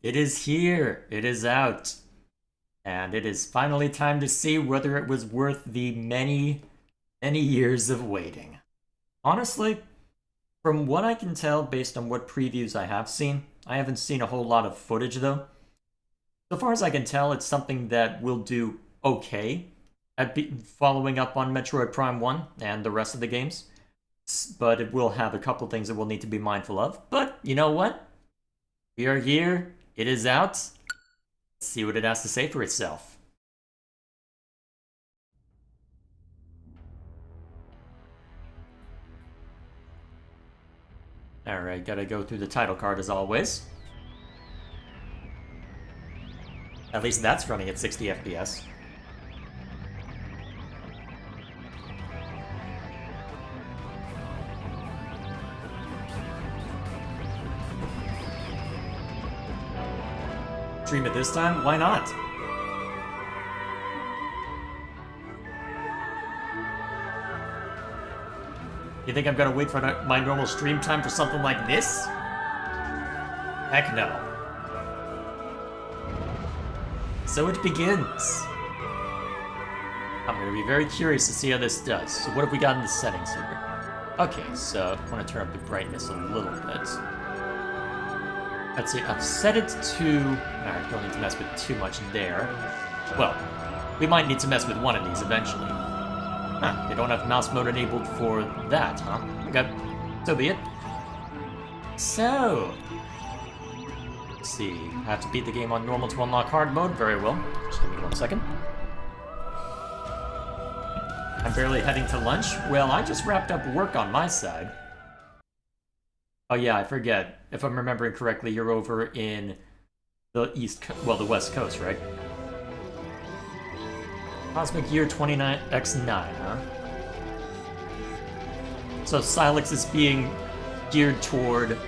It is here. It is out. And it is finally time to see whether it was worth the many, many years of waiting. Honestly, from what I can tell based on what previews I have seen, I haven't seen a whole lot of footage though. So far as I can tell, it's something that will do okay at following up on Metroid Prime 1 and the rest of the games. But it will have a couple things that we'll need to be mindful of. But you know what? We are here. It is out. Let's see what it has to say for itself. Alright, gotta go through the title card as always. At least that's running at 60 FPS. Stream it this time? Why not? You think I'm gonna wait for my normal stream time for something like this? Heck no. So it begins. I'm gonna be very curious to see how this does. So what have we got in the settings here? Okay, so I want to turn up the brightness a little bit. Let's see, I've set it to... Alright, don't need to mess with too much there. Well, we might need to mess with one of these eventually. Huh, they don't have mouse mode enabled for that, huh? Okay, so be it. So... Let's see, I have to beat the game on normal to unlock hard mode? Very well. Just give me 1 second. I'm barely heading to lunch? Well, I just wrapped up work on my side. Oh yeah, I forget. If I'm remembering correctly, you're over in the the West Coast, right? Cosmic Year 29X9, huh? So Silex is being geared toward...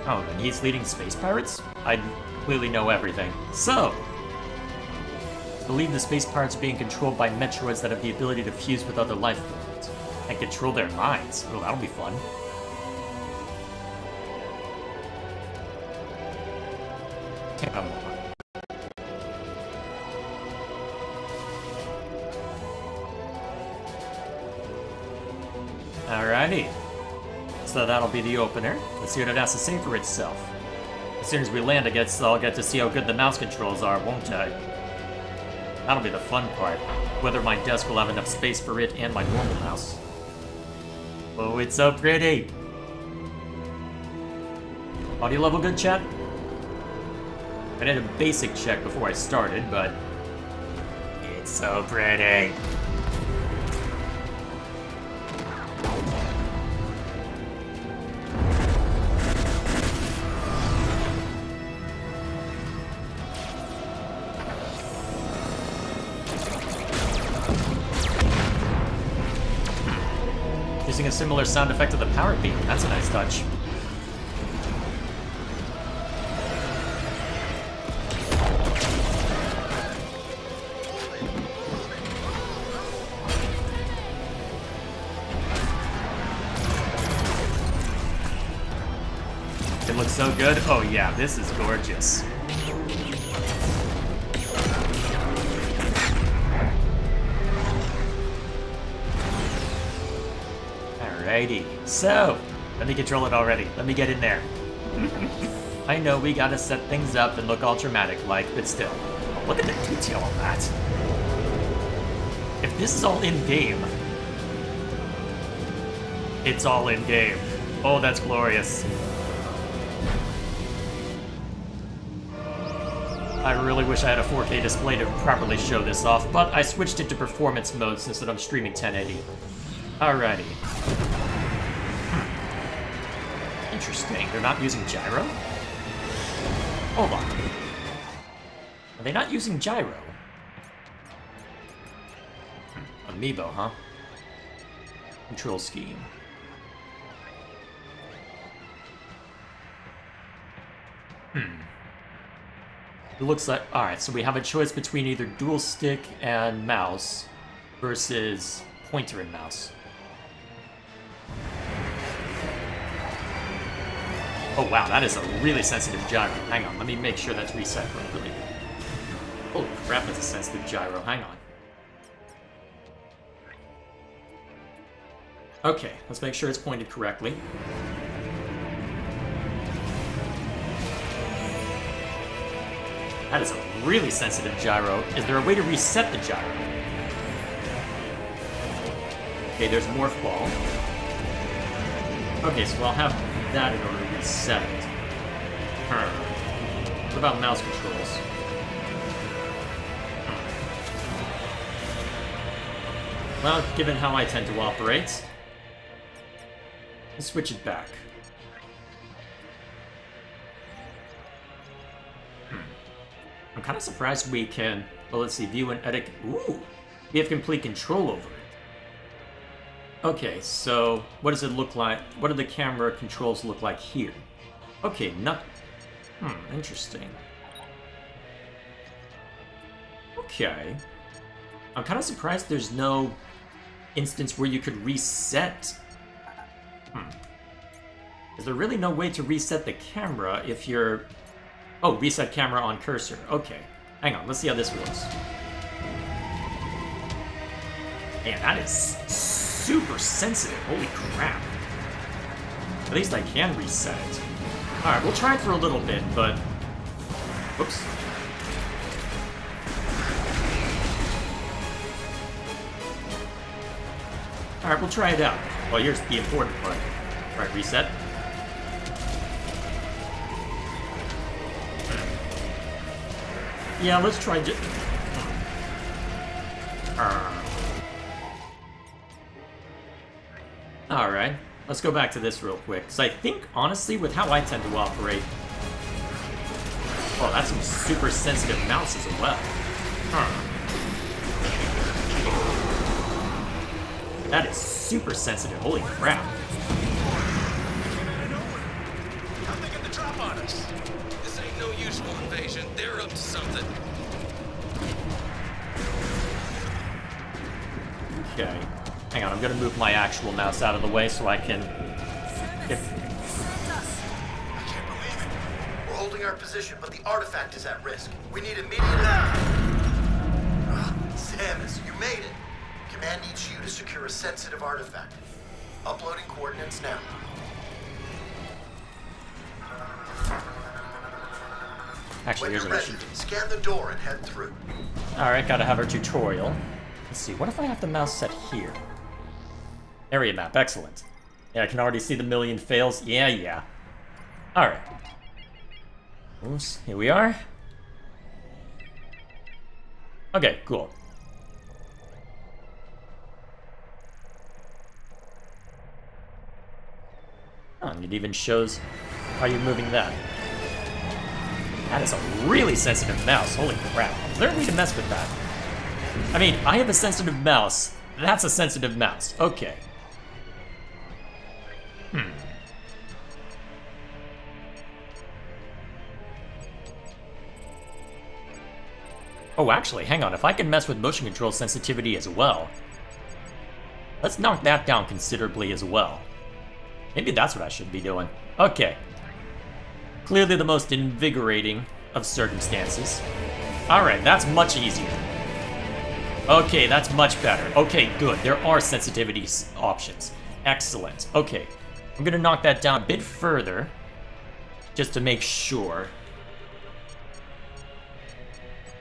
Oh, and he's leading space pirates? I clearly know everything. So, I believe the space pirates are being controlled by Metroids that have the ability to fuse with other life forms and control their minds. Oh, that'll be fun. Alrighty. So that'll be the opener. Let's see what it has to say for itself. As soon as we land, I guess I'll get to see how good the mouse controls are, won't I? That'll be the fun part. Whether my desk will have enough space for it and my normal mouse. Oh, it's so pretty! Audio level good, chat? I did a basic check before I started, but... It's so pretty! Using a similar sound effect to the power beam. That's a nice touch. It looks so good. Oh yeah, this is gorgeous. Alrighty, so, let me control it already. Let me get in there. I know we gotta set things up and look all dramatic-like, but still. Look at the detail on that. If this is all in-game, it's all in-game. Oh, that's glorious. I really wish I had a 4K display to properly show this off, but I switched it to performance mode since I'm streaming 1080. Alrighty. Interesting. They're not using gyro? Hold on. Are they not using gyro? Amiibo, huh? Control scheme. It looks like... Alright, so we have a choice between either dual stick and mouse versus pointer and mouse. Oh wow, that is a really sensitive gyro. Hang on, let me make sure that's reset properly. Holy crap, that's a sensitive gyro. Hang on. Okay, let's make sure it's pointed correctly. That is a really sensitive gyro. Is there a way to reset the gyro? Okay, there's Morph Ball. Okay, so I'll have that in order to reset it. What about mouse controls? Well, given how I tend to operate, let's switch it back. I'm kind of surprised we can... Well, let's see, view and edit... Ooh! We have complete control over it. Okay, so what does it look like? What do the camera controls look like here? Okay, not... interesting. Okay. I'm kind of surprised there's no instance where you could reset. Is there really no way to reset the camera if you're... Oh, reset camera on cursor. Okay. Hang on, let's see how this works. Man, that is super sensitive. Holy crap. At least I can reset it. Alright, we'll try it for a little bit, but... Whoops. Alright, we'll try it out. Well, here's the important part. Alright, reset. Yeah, let's try just... Alright, let's go back to this real quick. Because I think, honestly, with how I tend to operate... Oh, that's some super sensitive mouse as well. That is super sensitive, holy crap. How'd they get the drop on us? This ain't no usual invasion. They're up to something. Okay. Hang on, I'm gonna move my actual mouse out of the way so I can... I can't believe it. We're holding our position, but the artifact is at risk. We need immediate... Samus, you made it. Command needs you to secure a sensitive artifact. Uploading coordinates now. Actually, here's When a you're ready, scan the door and head through. Alright, gotta have our tutorial. Let's see, what if I have the mouse set here? Area map, excellent. Yeah, I can already see the million fails. Yeah. Alright. Oops, here we are. Okay, cool. Oh, and it even shows how you're moving that. That is a really sensitive mouse, holy crap. Learn me to mess with that. I mean, I have a sensitive mouse. That's a sensitive mouse. Okay. Oh, actually, hang on. If I can mess with motion control sensitivity as well, let's knock that down considerably as well. Maybe that's what I should be doing. Okay. Clearly the most invigorating of circumstances. Alright, that's much easier. Okay, that's much better. Okay, good. There are sensitivity options. Excellent. Okay. I'm gonna knock that down a bit further, just to make sure.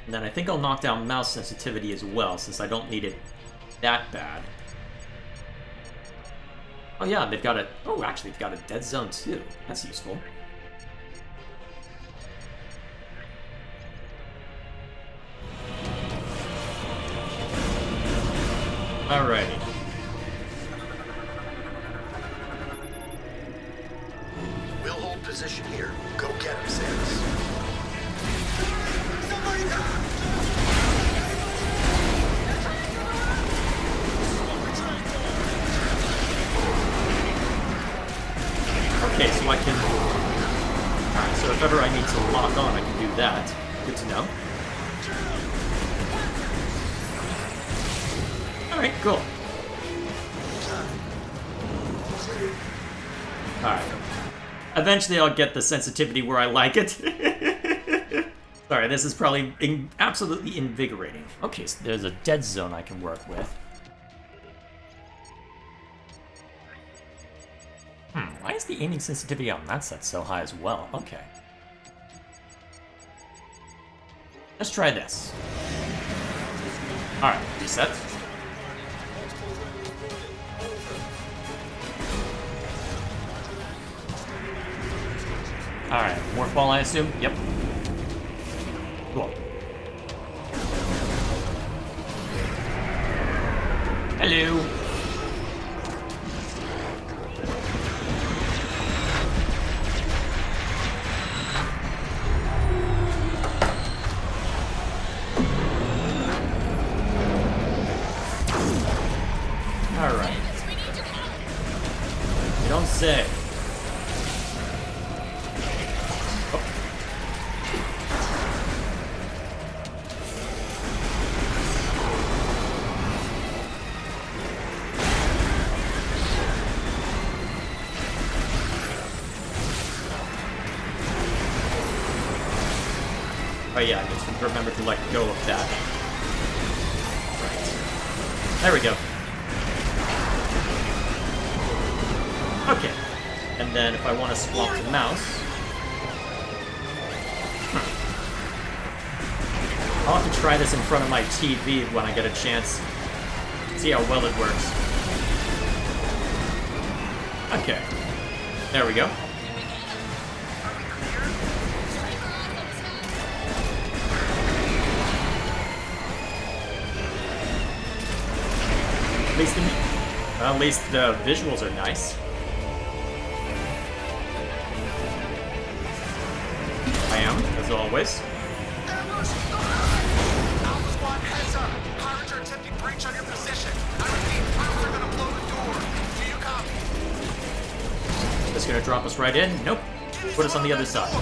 And then I think I'll knock down mouse sensitivity as well, since I don't need it that bad. Oh yeah, they've got a... Oh, actually, they've got a dead zone too. That's useful. Alrighty. We'll hold position here. Go get him, Samus. Okay, so I can... Alright, so if ever I need to lock on, I can do that. Good to know. Alright, cool. Alright. Eventually I'll get the sensitivity where I like it. Sorry, this is probably absolutely invigorating. Okay, so there's a dead zone I can work with. Why is the aiming sensitivity on that set so high as well? Okay. Let's try this. Alright, reset. Alright, more fall, I assume? Yep. Cool. Hello. Alright. You don't say. Oh yeah, I just remember to let go of that. Right. There we go. Okay. And then if I want to swap the mouse... I'll have to try this in front of my TV when I get a chance. See how well it works. Okay. There we go. At least the visuals are nice. I am, as always. Alpha Squad, heads up. Pirates are attempting breach on your position. I repeat, pirates are gonna blow the door. Do you copy? Just gonna drop us right in? Nope. Put us on the other side.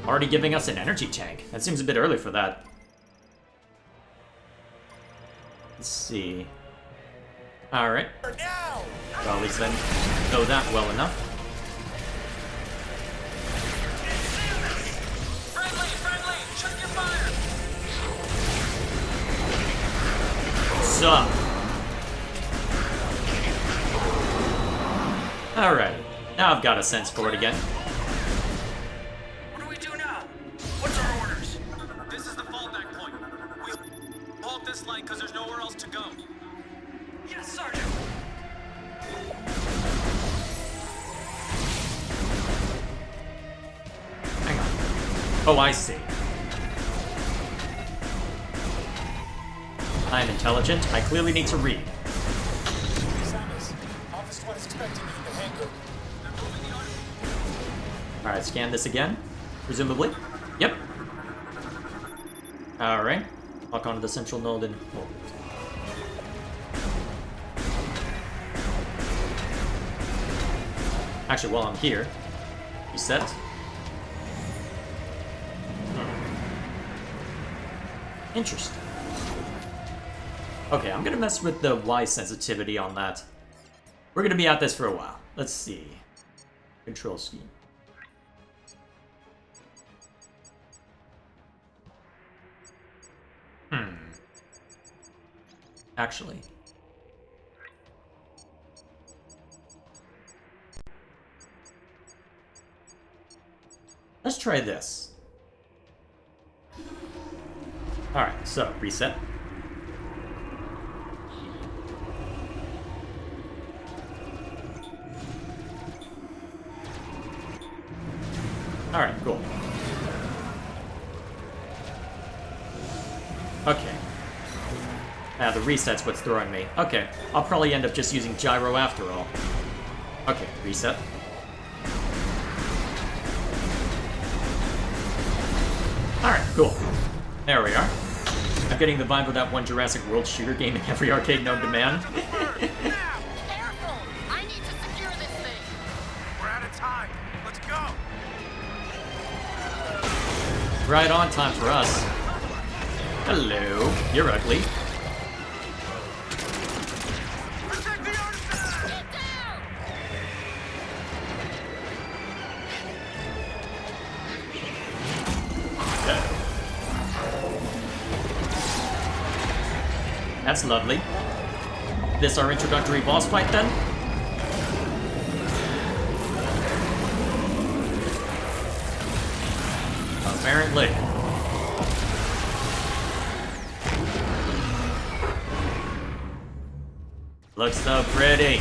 Already giving us an energy tank. That seems a bit early for that. Let's see. Alright. Well, at least I know that well enough. Friendly! Check your fire! What's up? Alright. Now I've got a sense for it again. What do we do now? What's our orders? This is the fallback point. We halt this line because there's nowhere else to go. Yes, Sergeant. Hang on. Oh, I see. I'm intelligent. I clearly need to read. Alright, scan this again. Presumably. Yep. Alright. Lock onto the central node and... Oh. Actually, while I'm here, reset. Interesting. Okay, I'm gonna mess with the Y sensitivity on that. We're gonna be at this for a while. Let's see. Control scheme. Actually. Let's try this. Alright, so, reset. Alright, cool. Okay. The reset's what's throwing me. Okay, I'll probably end up just using gyro after all. Okay, reset. Alright, cool. There we are. I'm getting the vibe of that one Jurassic World shooter game in every arcade known to man. Careful! I need to secure this thing. We're out of time. Let's go. Right on time for us. Hello. You're ugly. Protect the artifact! That's lovely. This our introductory boss fight then? Apparently. Looks so pretty.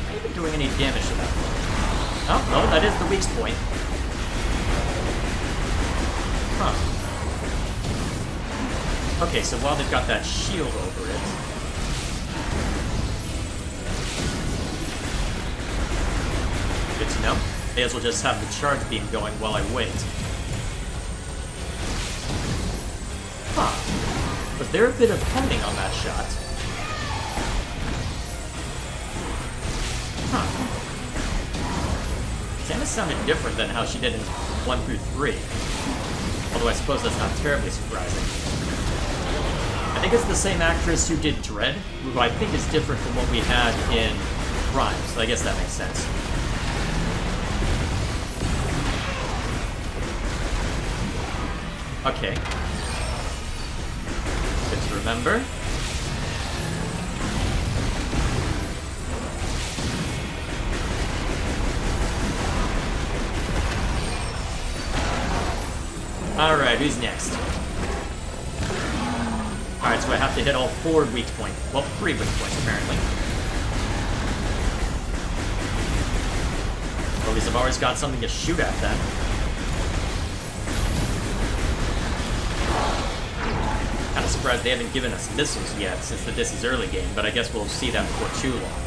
Are you even doing any damage to that? Oh, no, that is the weak point. Huh. Okay, so while they've got that shield over it... Good to know. May as well just have the charge beam going while I wait. Huh. Was there a bit of homing on that shot? Huh. Samus sounded different than how she did in 1 through 3. Although I suppose that's not terribly surprising. I think it's the same actress who did Dread, who I think is different from what we had in Prime, so I guess that makes sense. Okay. Good to remember. Alright, who's next? Alright, so I have to hit all 4 weak points. Well, 3 weak points, apparently. Well, at least I've always got something to shoot at then. Kinda surprised they haven't given us missiles yet, since this is early game, but I guess we'll see that before too long.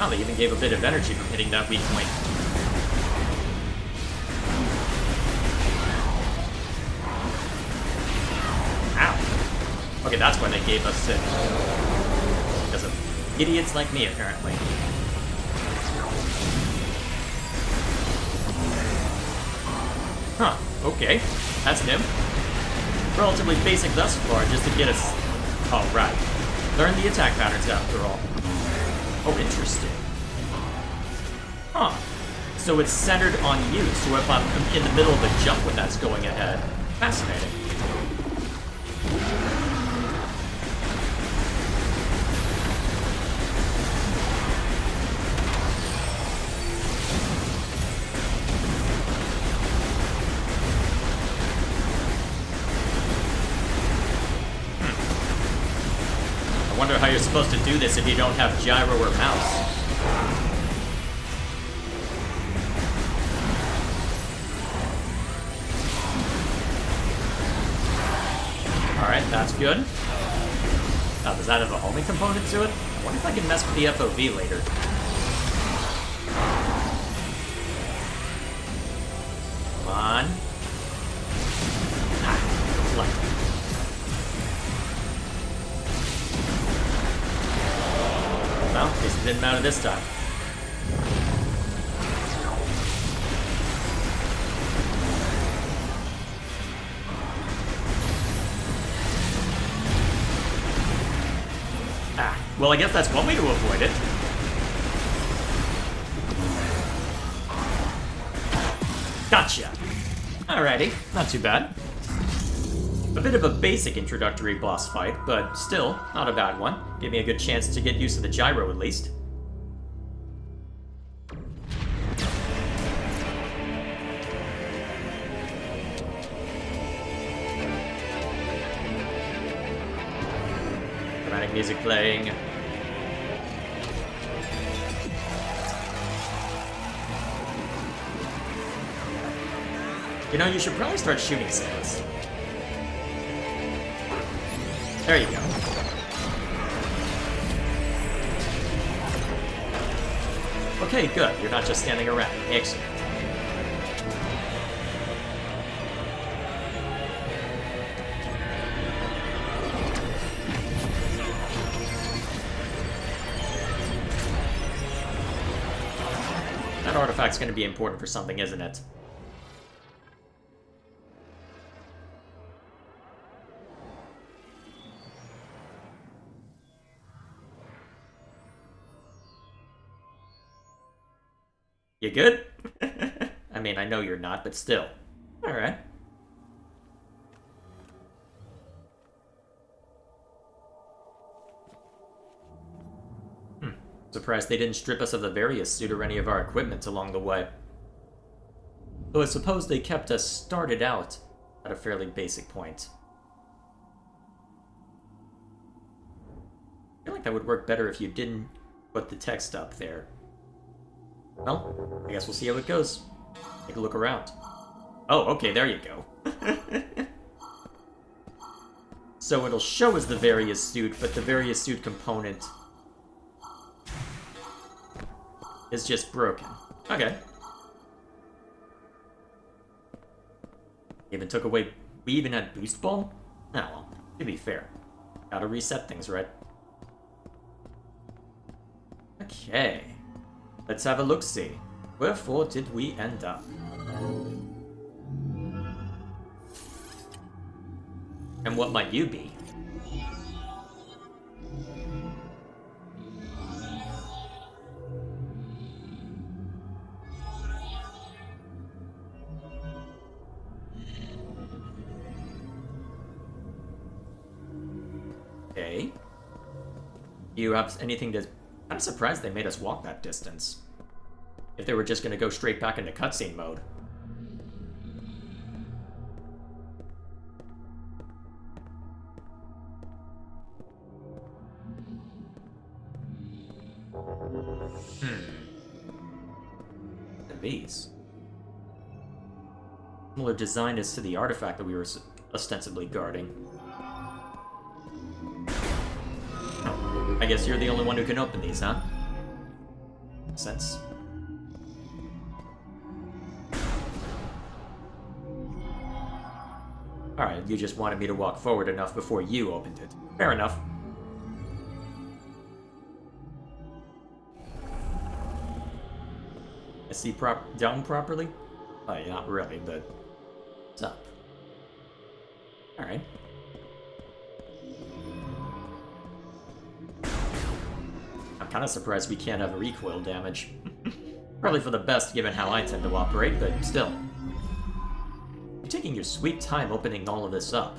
Oh, they even gave a bit of energy from hitting that weak point. Ow! Okay, that's why they gave us it. Because of idiots like me, apparently. Huh, okay. That's new. Relatively basic thus far, just to get us... Oh, right. Learn the attack patterns after all. Oh, interesting. Huh. So it's centered on you, so if I'm in the middle of a jump when that's going ahead. Fascinating. I wonder how you're supposed to do this if you don't have gyro or mouse. Alright, that's good. Now, does that have a homing component to it? I wonder if I can mess with the FOV later. Come on. Ah, deflect. Well, at least it didn't matter this time. Ah, well, I guess that's one way to avoid it. Gotcha! Alrighty, not too bad. A bit of a basic introductory boss fight, but still, not a bad one. Gave me a good chance to get used to the gyro at least. Dramatic music playing. You know, you should probably start shooting Samus. There you go. Okay, good. You're not just standing around. Excellent. That artifact's going to be important for something, isn't it? You good? I mean, I know you're not, but still. Alright. Surprised they didn't strip us of the various suit or any of our equipment along the way. Though I suppose they kept us started out at a fairly basic point. I feel like that would work better if you didn't put the text up there. Well, I guess we'll see how it goes. Take a look around. Oh, okay, there you go. So it'll show us the various suit, but the various suit component is just broken. Okay. Even took away... We even had boost ball? Oh, well, to be fair. Gotta reset things, right? Okay. Let's have a look-see. Wherefore did we end up? And what might you be? Okay. You have anything to... I'm surprised they made us walk that distance. If they were just gonna go straight back into cutscene mode. These. Similar design as to the artifact that we were ostensibly guarding. Oh, I guess you're the only one who can open these, huh? Makes sense. Alright, you just wanted me to walk forward enough before you opened it. Fair enough. I see down properly? Oh, yeah, not really, but... What's up? Alright. I'm kind of surprised we can't have recoil damage. Probably for the best given how I tend to operate, but still. You're taking your sweet time opening all of this up.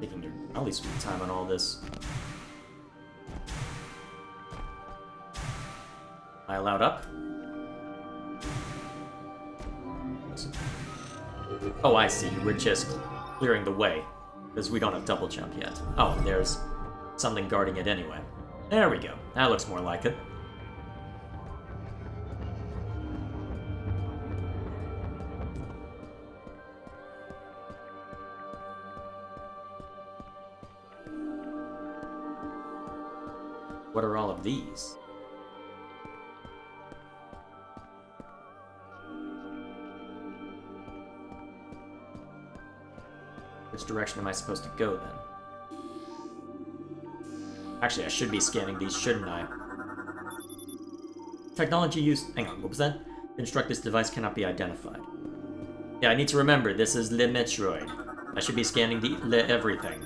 Taking your really sweet time on all this. Am I allowed up? Oh, I see. We're just clearing the way. Because we don't have double jump yet. Oh, and there's something guarding it anyway. There we go. That looks more like it. What are all of these? Which direction am I supposed to go, then? Actually, I should be scanning these, shouldn't I? Technology used... Hang on, what was that? Construct this device cannot be identified. Yeah, I need to remember, this is Le Metroid. I should be scanning the everything.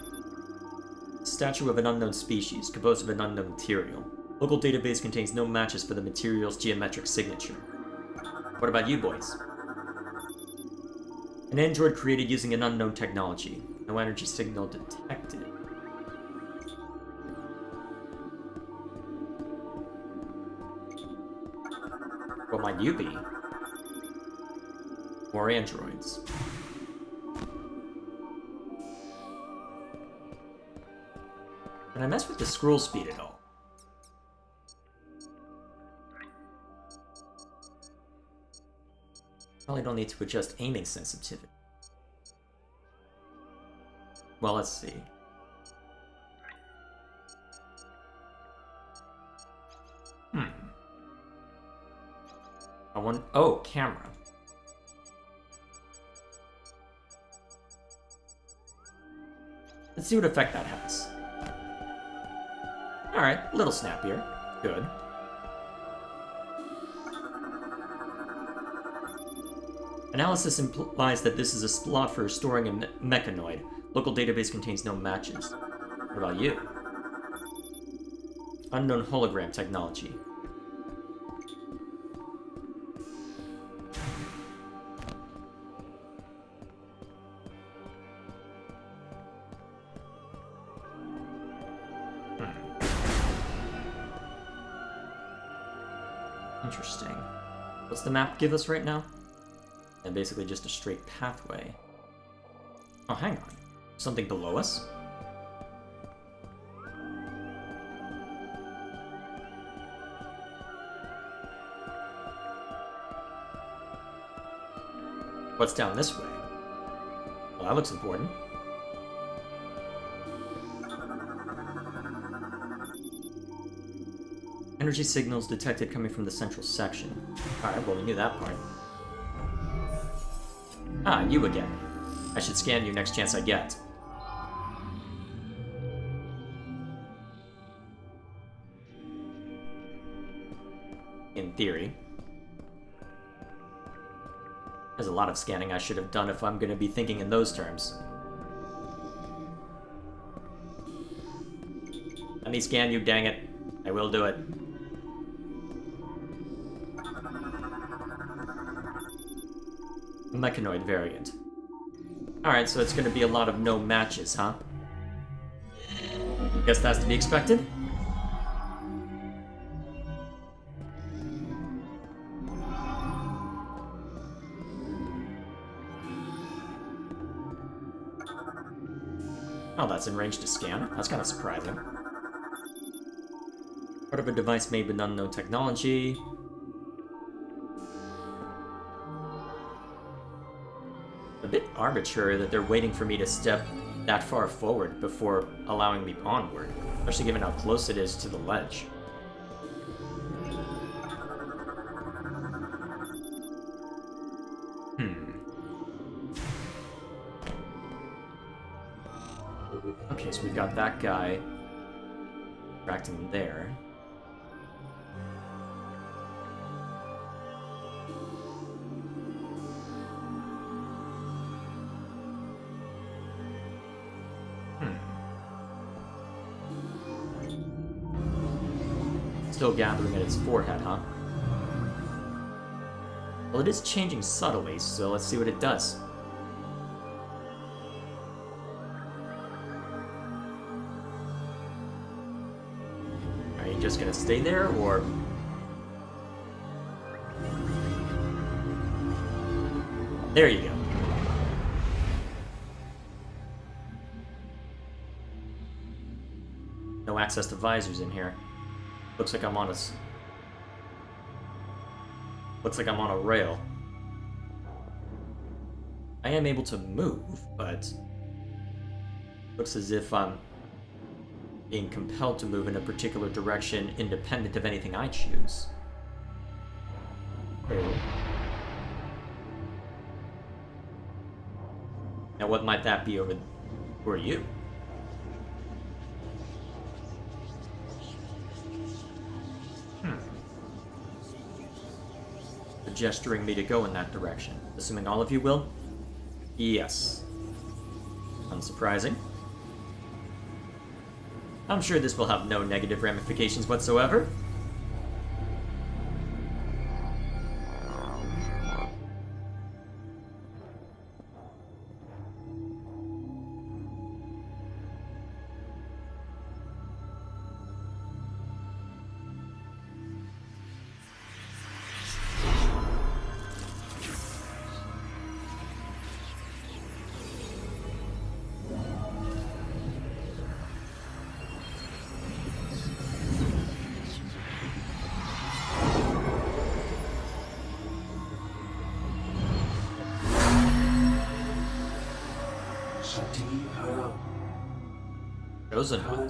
Statue of an unknown species, composed of an unknown material. Local database contains no matches for the material's geometric signature. What about you boys? An android created using an unknown technology. No energy signal detected. What might you be? More androids. Can I mess with the scroll speed at all? Probably don't need to adjust aiming sensitivity. Well, let's see. Oh, camera. Let's see what effect that has. Alright, a little snappier. Good. Analysis implies that this is a slot for storing a mechanoid. Local database contains no matches. What about you? Unknown hologram technology. Interesting. What's the map give us right now? And basically just a straight pathway. Oh, hang on. Something below us? What's down this way? Well, that looks important. Energy signals detected coming from the central section. Alright, well, we knew that part. Ah, you again. I should scan you next chance I get. In theory. There's a lot of scanning I should have done if I'm gonna be thinking in those terms. Let me scan you, dang it. I will do it. Mechanoid variant. Alright, so it's gonna be a lot of no matches, huh? Guess that's to be expected. Oh, that's in range to scan. That's kind of surprising. Part of a device made with unknown technology. A bit arbitrary that they're waiting for me to step that far forward before allowing me onward, especially given how close it is to the ledge. Okay, so we've got that guy tracked in there. Still gathering at its forehead, huh? Well, it is changing subtly, so let's see what it does. Are you just gonna stay there, or... There you go. No access to visors in here. Looks like I'm on a... Looks like I'm on a rail. I am able to move, but... Looks as if I'm being compelled to move in a particular direction independent of anything I choose. Now what might that be over... Who are you? Gesturing me to go in that direction. Assuming all of you will? Yes. Unsurprising. I'm sure this will have no negative ramifications whatsoever. Chosen one.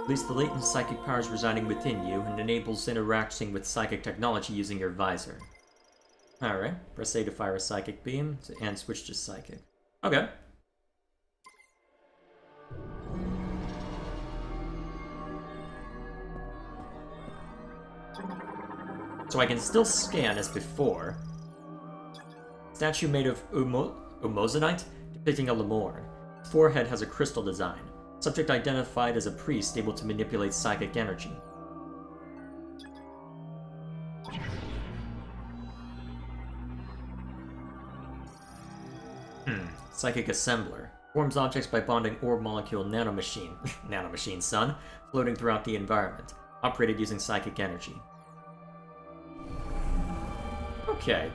Release the latent psychic powers residing within you and enables interacting with psychic technology using your visor. Alright, press A to fire a psychic beam and switch to psychic. Okay. So I can still scan as before. Statue made of Umozanite, depicting a Lemorn. Its forehead has a crystal design. Subject identified as a priest able to manipulate psychic energy. Psychic Assembler. Forms objects by bonding orb molecule nanomachine sun, floating throughout the environment. Operated using psychic energy. Okay.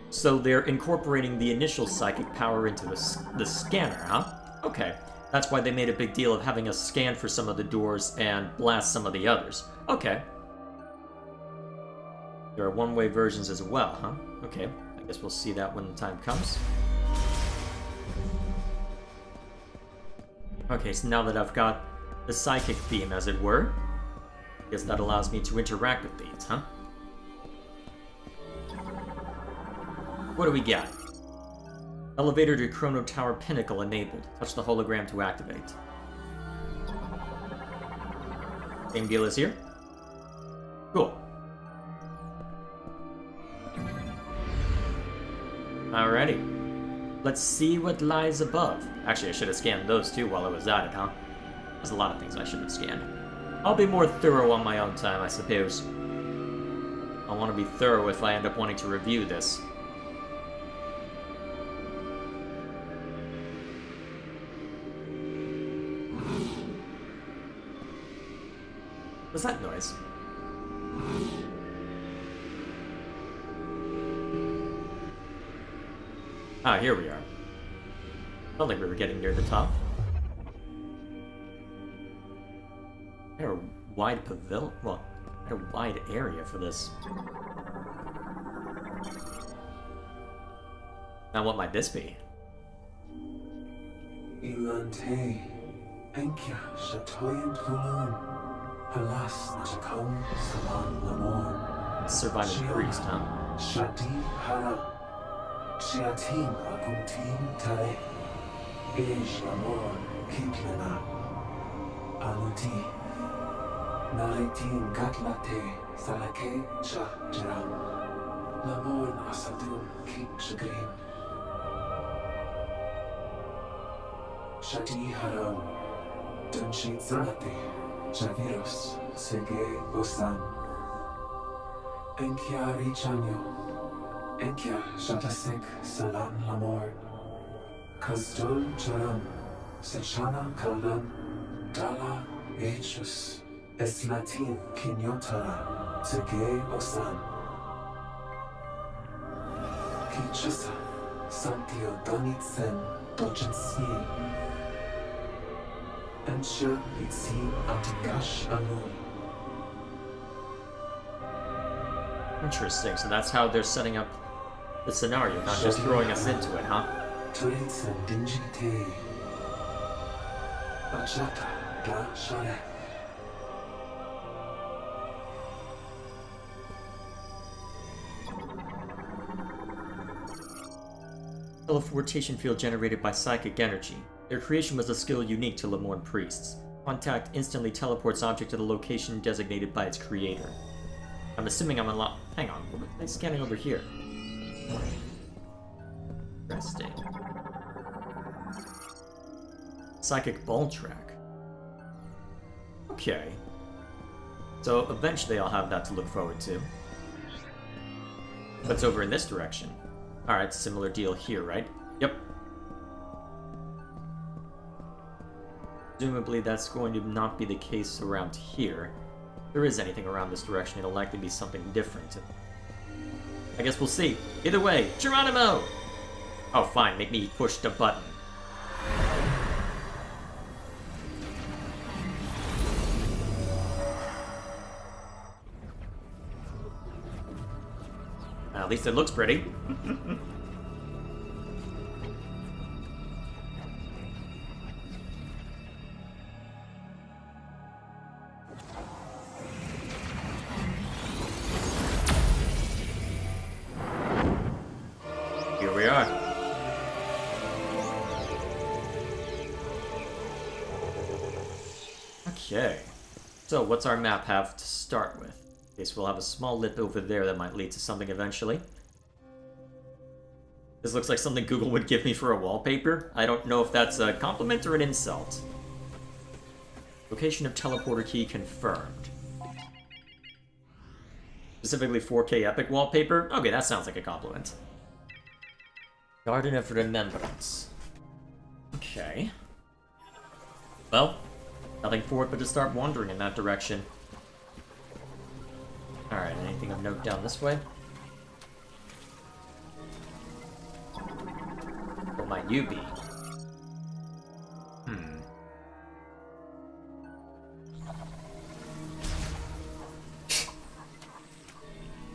So they're incorporating the initial psychic power into the scanner, huh? Okay. That's why they made a big deal of having us scan for some of the doors and blast some of the others. Okay. There are one-way versions as well, huh? Okay. I guess we'll see that when the time comes. Okay, so now that I've got the psychic beam, as it were, I guess that allows me to interact with these, huh? What do we got? Elevator to Chrono Tower Pinnacle enabled. Touch the hologram to activate. Same deal as here? Cool. Alrighty. Let's see what lies above. Actually, I should have scanned those too while I was at it, huh? There's a lot of things I should have scanned. I'll be more thorough on my own time, I suppose. I want to be thorough if I end up wanting to review this. What's that noise? Ah, here we are. Felt like we were getting near the top. I had a wide pavilion. Well, I had a wide area for this. Now, what might this be? Ilante, Enkia, Shatoyan Tulun, Halas, Najakon, Salan Lamor, Surviving priest, huh? Shati Hara, Shiatin Akuntin Tare, Ej Lamor, Kitlana, Aluti, Naritin Gatlate, Salake, Shajram, Lamor Asadun, King Shagrin. Shati Haram, Dunshi Zalate, Javirus, Sege Bosan, Enkia Richanyo, Enkia Shatasek Salan Lamor, Kazdul Charam, Sechana Kalan, Dala Echus, Eslatin Kinyotara, Sege Bosan, Kinshasa, Santio Donitsen, Dojensi. Ensure Itzi Antikash Anu. Interesting, so that's how they're setting up the scenario, not just throwing us into it, huh? Turits and Dingite. Bachata Da Shale. Teleportation field generated by psychic energy. Their creation was a skill unique to Lemorn priests. Contact instantly teleports object to the location designated by its creator. I'm assuming I'm unlocked. Hang on, what am I scanning over here? Interesting. Psychic ball track. Okay. So eventually I'll have that to look forward to. What's over in this direction? Alright, similar deal here, right? Yep. Presumably that's going to not be the case around here. If there is anything around this direction, it'll likely be something different. I guess we'll see. Either way, Geronimo! Oh, fine, make me push the button. At least it looks pretty. Here we are. Okay. So, what's our map have to start with? Okay, so we'll have a small lip over there that might lead to something eventually. This looks like something Google would give me for a wallpaper. I don't know if that's a compliment or an insult. Location of teleporter key confirmed. Specifically 4K epic wallpaper? Okay, that sounds like a compliment. Garden of Remembrance. Okay. Well, nothing for it but to start wandering in that direction. Alright, anything of note down this way? What might you be?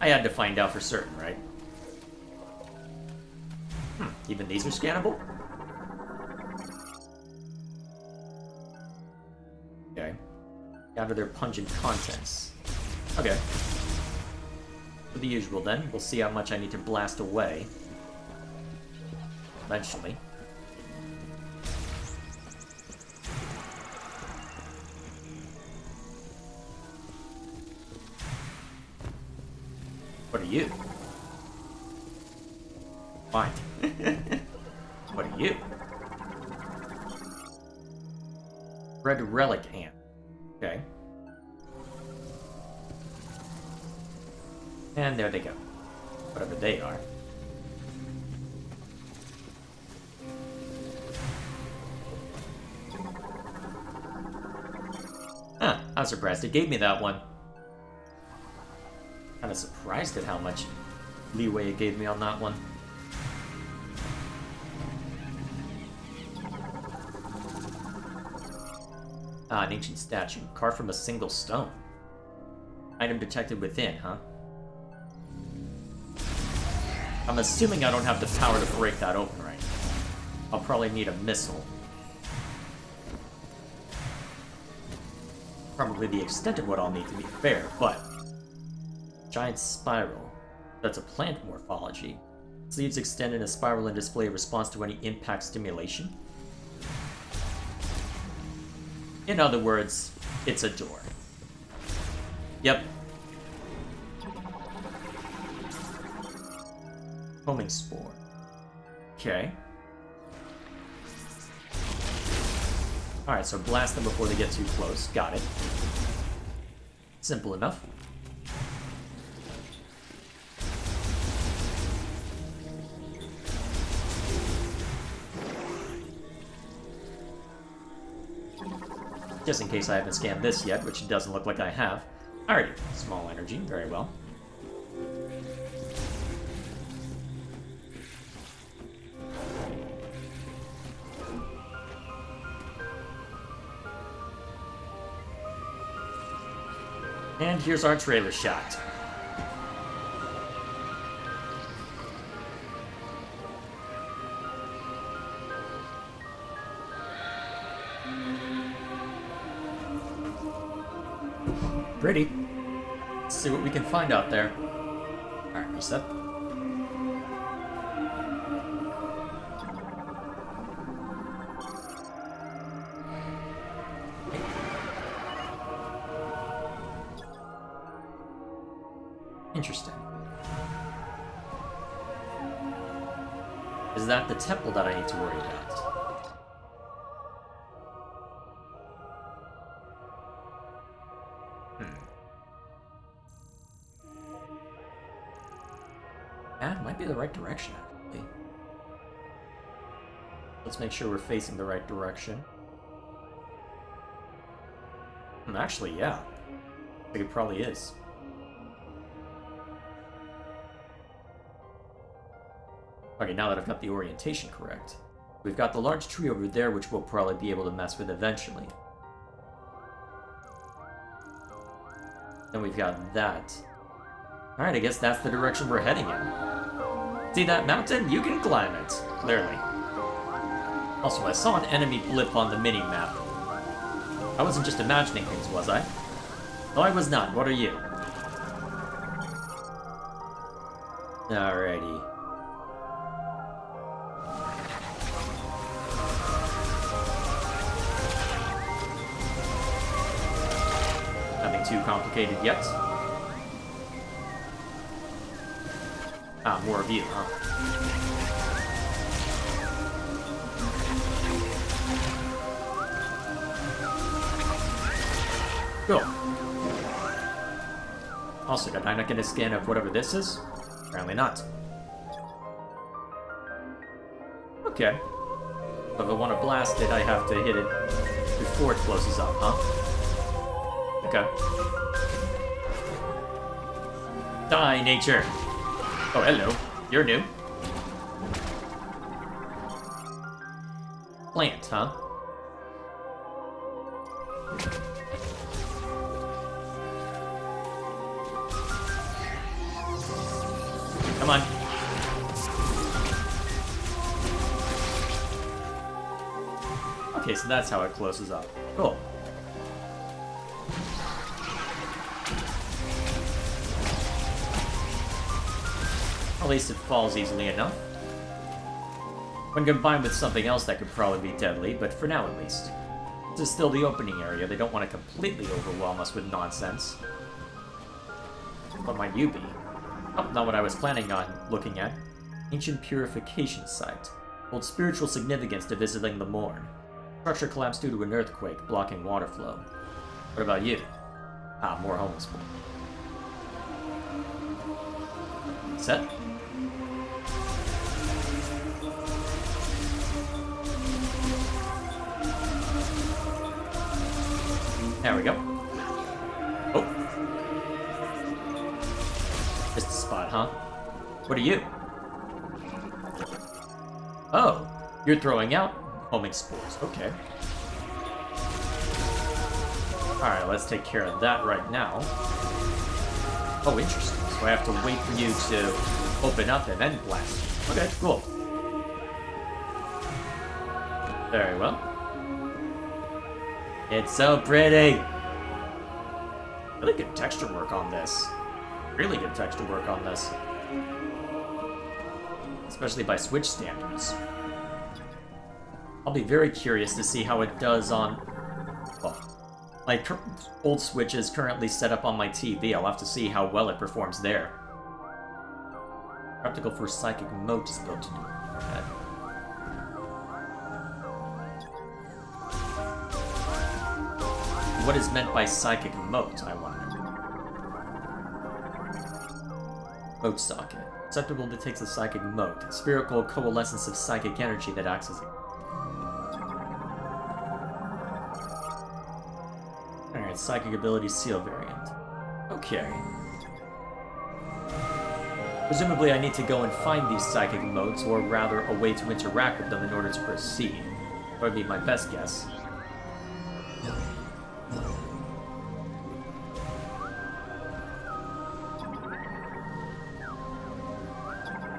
I had to find out for certain, right? Even these are scannable? Okay. Gather their pungent contents. Okay. For the usual then. We'll see how much I need to blast away. Eventually. What are you? Fine. What are you? Red relic ant. Okay. And there they go. Whatever they are. Huh, I was surprised it gave me that one. Kinda surprised at how much leeway it gave me on that one. Ah, an ancient statue, carved from a single stone. Item detected within, huh? I'm assuming I don't have the power to break that open right now. I'll probably need a missile. Probably the extent of what I'll need to be fair, but... Giant spiral. That's a plant morphology. Its leaves extend in a spiral and display a response to any impact stimulation. In other words, it's a door. Yep. Homing spore. Okay. Alright, so blast them before they get too close. Got it. Simple enough. Just in case I haven't scanned this yet, which doesn't look like I have. Alrighty, small energy, very well. And here's our trailer shot. Pretty. Let's see what we can find out there. Alright, reset. Interesting. Is that the temple that I need to worry about? That might be the right direction, actually. Let's make sure we're facing the right direction. Actually, yeah. I think it probably is. Okay, now that I've got the orientation correct. We've got the large tree over there, which we'll probably be able to mess with eventually. Then we've got that. Alright, I guess that's the direction we're heading in. See that mountain? You can climb it, clearly. Also, I saw an enemy blip on the mini-map. I wasn't just imagining things, was I? No, I was not. What are you? Alrighty. Nothing too complicated yet. Ah, more of you, huh? Cool. Also, did I not get a scan of whatever this is? Apparently not. Okay. If I want to blast it, I have to hit it before it closes up, huh? Okay. Die, nature! Oh, hello. You're new. Plant, huh? Come on. Okay, so that's how it closes up. Cool. At least it falls easily enough. When combined with something else that could probably be deadly, but for now at least. This is still the opening area. They don't want to completely overwhelm us with nonsense. What might you be? Oh, not what I was planning on looking at. Ancient Purification Site. Holds spiritual significance to visiting the Morn. Structure collapsed due to an earthquake, blocking water flow. What about you? Ah, more homeless people. Set? There we go. Oh. Just a spot, huh? What are you? Oh, you're throwing out homing spores. Okay. Alright, let's take care of that right now. Oh, interesting. So I have to wait for you to open up and then blast. Okay, cool. Very well. It's so pretty! Really good texture work on this. Really good texture work on this. Especially by Switch standards. I'll be very curious to see how it does on... Well, my old Switch is currently set up on my TV. I'll have to see how well it performs there. Practical for Psychic Mote is built into it. What is meant by Psychic Mote, I wonder? Mote socket. Susceptible detects a psychic mote, a spherical coalescence of psychic energy that acts as a... Alright, psychic ability seal variant. Okay. Presumably I need to go and find these psychic motes, or rather a way to interact with them in order to proceed. That would be my best guess.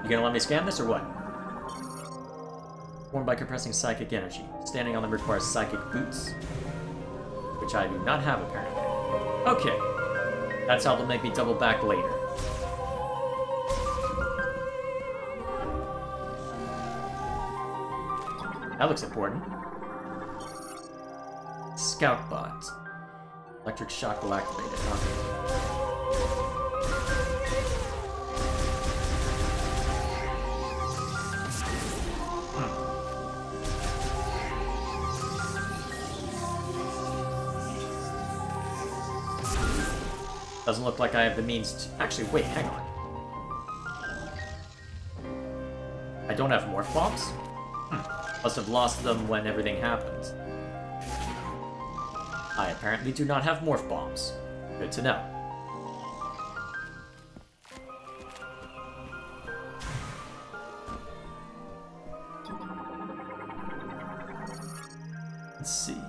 You gonna let me scan this, or what? Formed by compressing psychic energy. Standing on them requires psychic boots. Which I do not have, apparently. Okay. That's how they'll make me double back later. That looks important. Scout bot. Electric shock will activate it, huh? Doesn't look like I have the means to... Actually, wait, hang on. I don't have morph bombs? Must have lost them when everything happened. I apparently do not have morph bombs. Good to know. Let's see.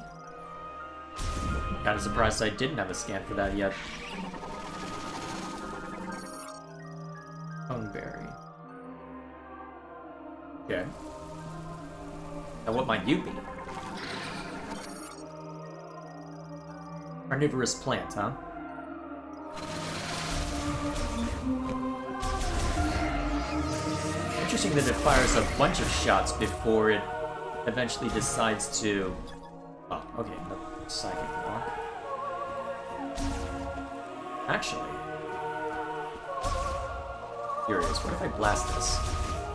Kinda surprised I didn't have a scan for that yet. Berry. Okay. Now what might you be? Carnivorous plant, huh? Interesting that it fires a bunch of shots before it eventually decides to... Oh, okay, no psychic block. curious. What if I blast this?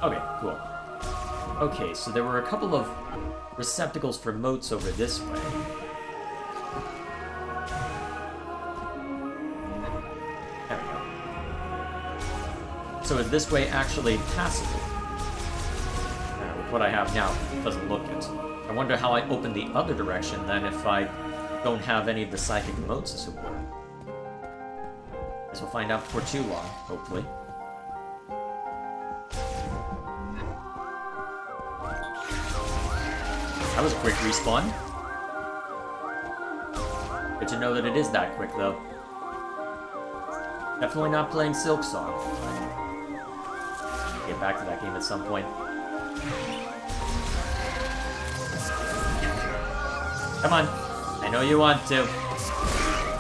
Okay, cool. Okay, so there were a couple of receptacles for motes over this way. There we go. So is this way actually passable? With what I have now, it doesn't look it. I wonder how I open the other direction then if I don't have any of the psychic motes to support. Guess we'll find out before too long, hopefully. That was a quick respawn. Good to know that it is that quick, though. Definitely not playing Silk Song. Get back to that game at some point. Come on. I know you want to.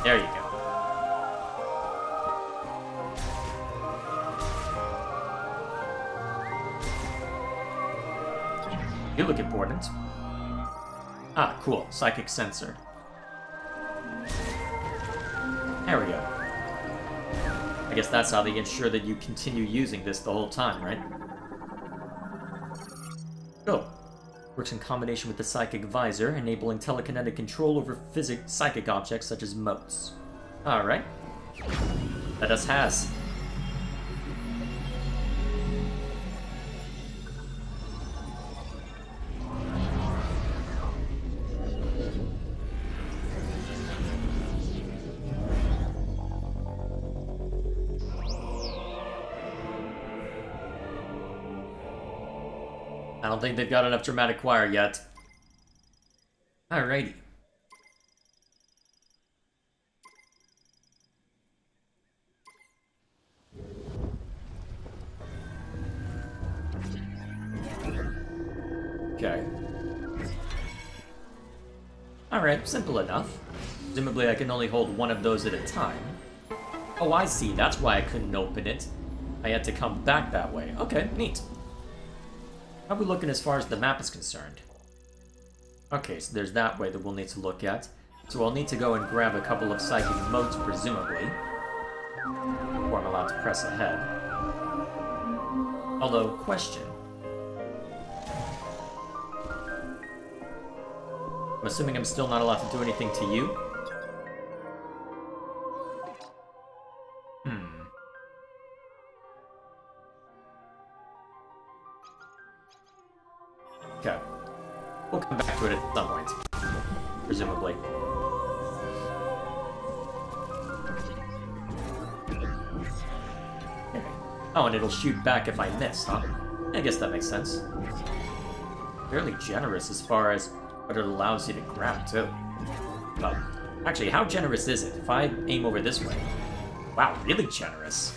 There you go. You look important. Ah, cool. Psychic sensor. There we go. I guess that's how they ensure that you continue using this the whole time, right? Cool. Works in combination with the psychic visor, enabling telekinetic control over psychic objects such as motes. Alright. Let us has. I don't think they've got enough dramatic choir yet. Alrighty. Okay. Alright, simple enough. Presumably I can only hold one of those at a time. Oh, I see. That's why I couldn't open it. I had to come back that way. Okay, neat. How are we looking as far as the map is concerned? Okay, so there's that way that we'll need to look at. So I'll need to go and grab a couple of psychic motes, presumably, before I'm allowed to press ahead. Although, question. I'm assuming I'm still not allowed to do anything to you? Okay. We'll come back to it at some point. Presumably. Okay. Oh, and it'll shoot back if I miss, huh? I guess that makes sense. Fairly generous as far as what it allows you to grab, too. Well, actually, how generous is it? If I aim over this way... Wow, really generous.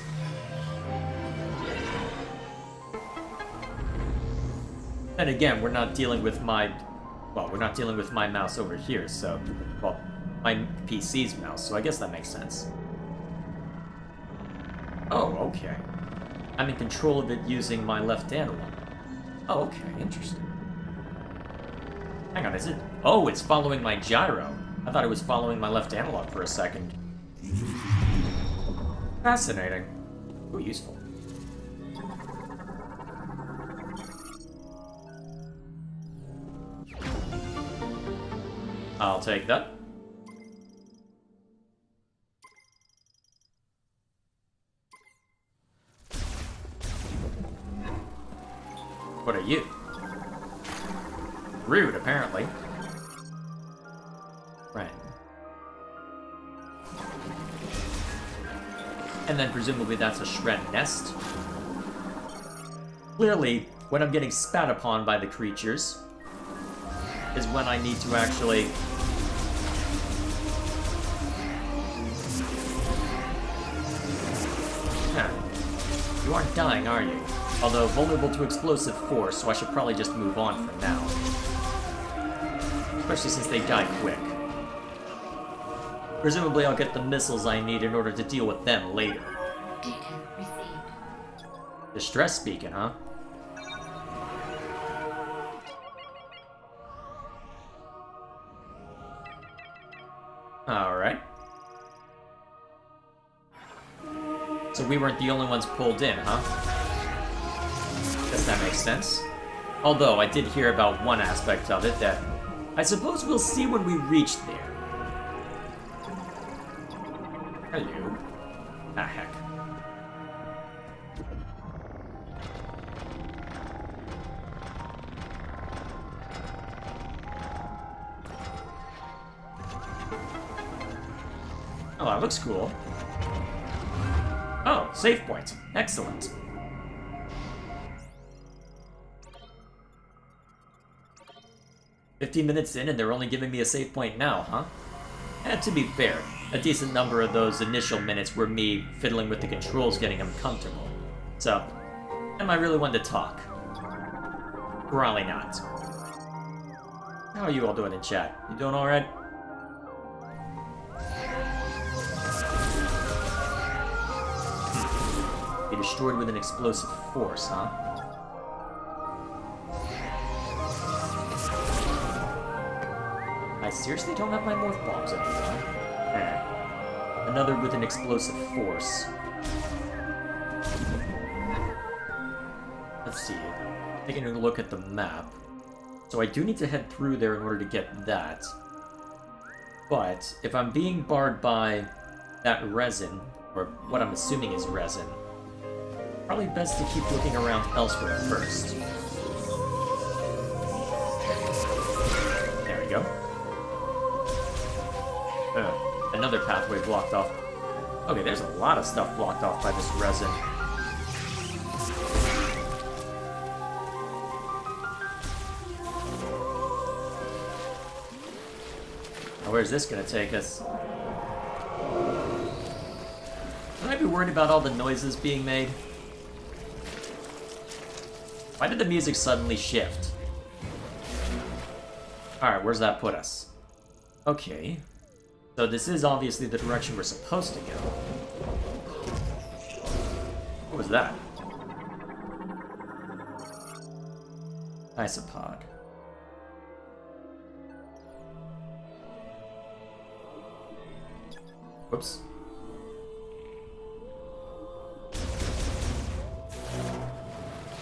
And again, we're not dealing with my... Well, we're not dealing with my mouse over here, so... Well, my PC's mouse, so I guess that makes sense. Oh, okay. I'm in control of it using my left analog. Oh, okay, interesting. Hang on, is it... Oh, it's following my gyro. I thought it was following my left analog for a second. Fascinating. Ooh, useful. I'll take that. What are you? Rude, apparently. Right. And then presumably that's a shred nest. Clearly, when I'm getting spat upon by the creatures, is when I need to actually... Huh. You aren't dying, are you? Although vulnerable to explosive force, so I should probably just move on for now. Especially since they die quick. Presumably I'll get the missiles I need in order to deal with them later. Data received. Distress speaking, huh? Alright. So we weren't the only ones pulled in, huh? Guess that makes sense. Although, I did hear about one aspect of it that I suppose we'll see when we reach there. Hello. Ah, heck. Oh, that looks cool. Oh, save point. Excellent. "15 minutes in and they're only giving me a save point now, huh?" And to be fair, a decent number of those initial minutes were me fiddling with the controls, getting them comfortable. So, am I really one to talk? Probably not. How are you all doing in chat? You doing alright? Be destroyed with an explosive force, huh? I seriously don't have my morph bombs anymore. Another with an explosive force. Let's see. Taking a look at the map. So I do need to head through there in order to get that. But if I'm being barred by that resin, or what I'm assuming is resin, probably best to keep looking around elsewhere first. There we go. Another pathway blocked off. Okay, there's a lot of stuff blocked off by this resin. Now, where's this gonna take us? Should I be worried about all the noises being made? Why did the music suddenly shift? Alright, where's that put us? Okay. So this is obviously the direction we're supposed to go. What was that? Isopod. Whoops.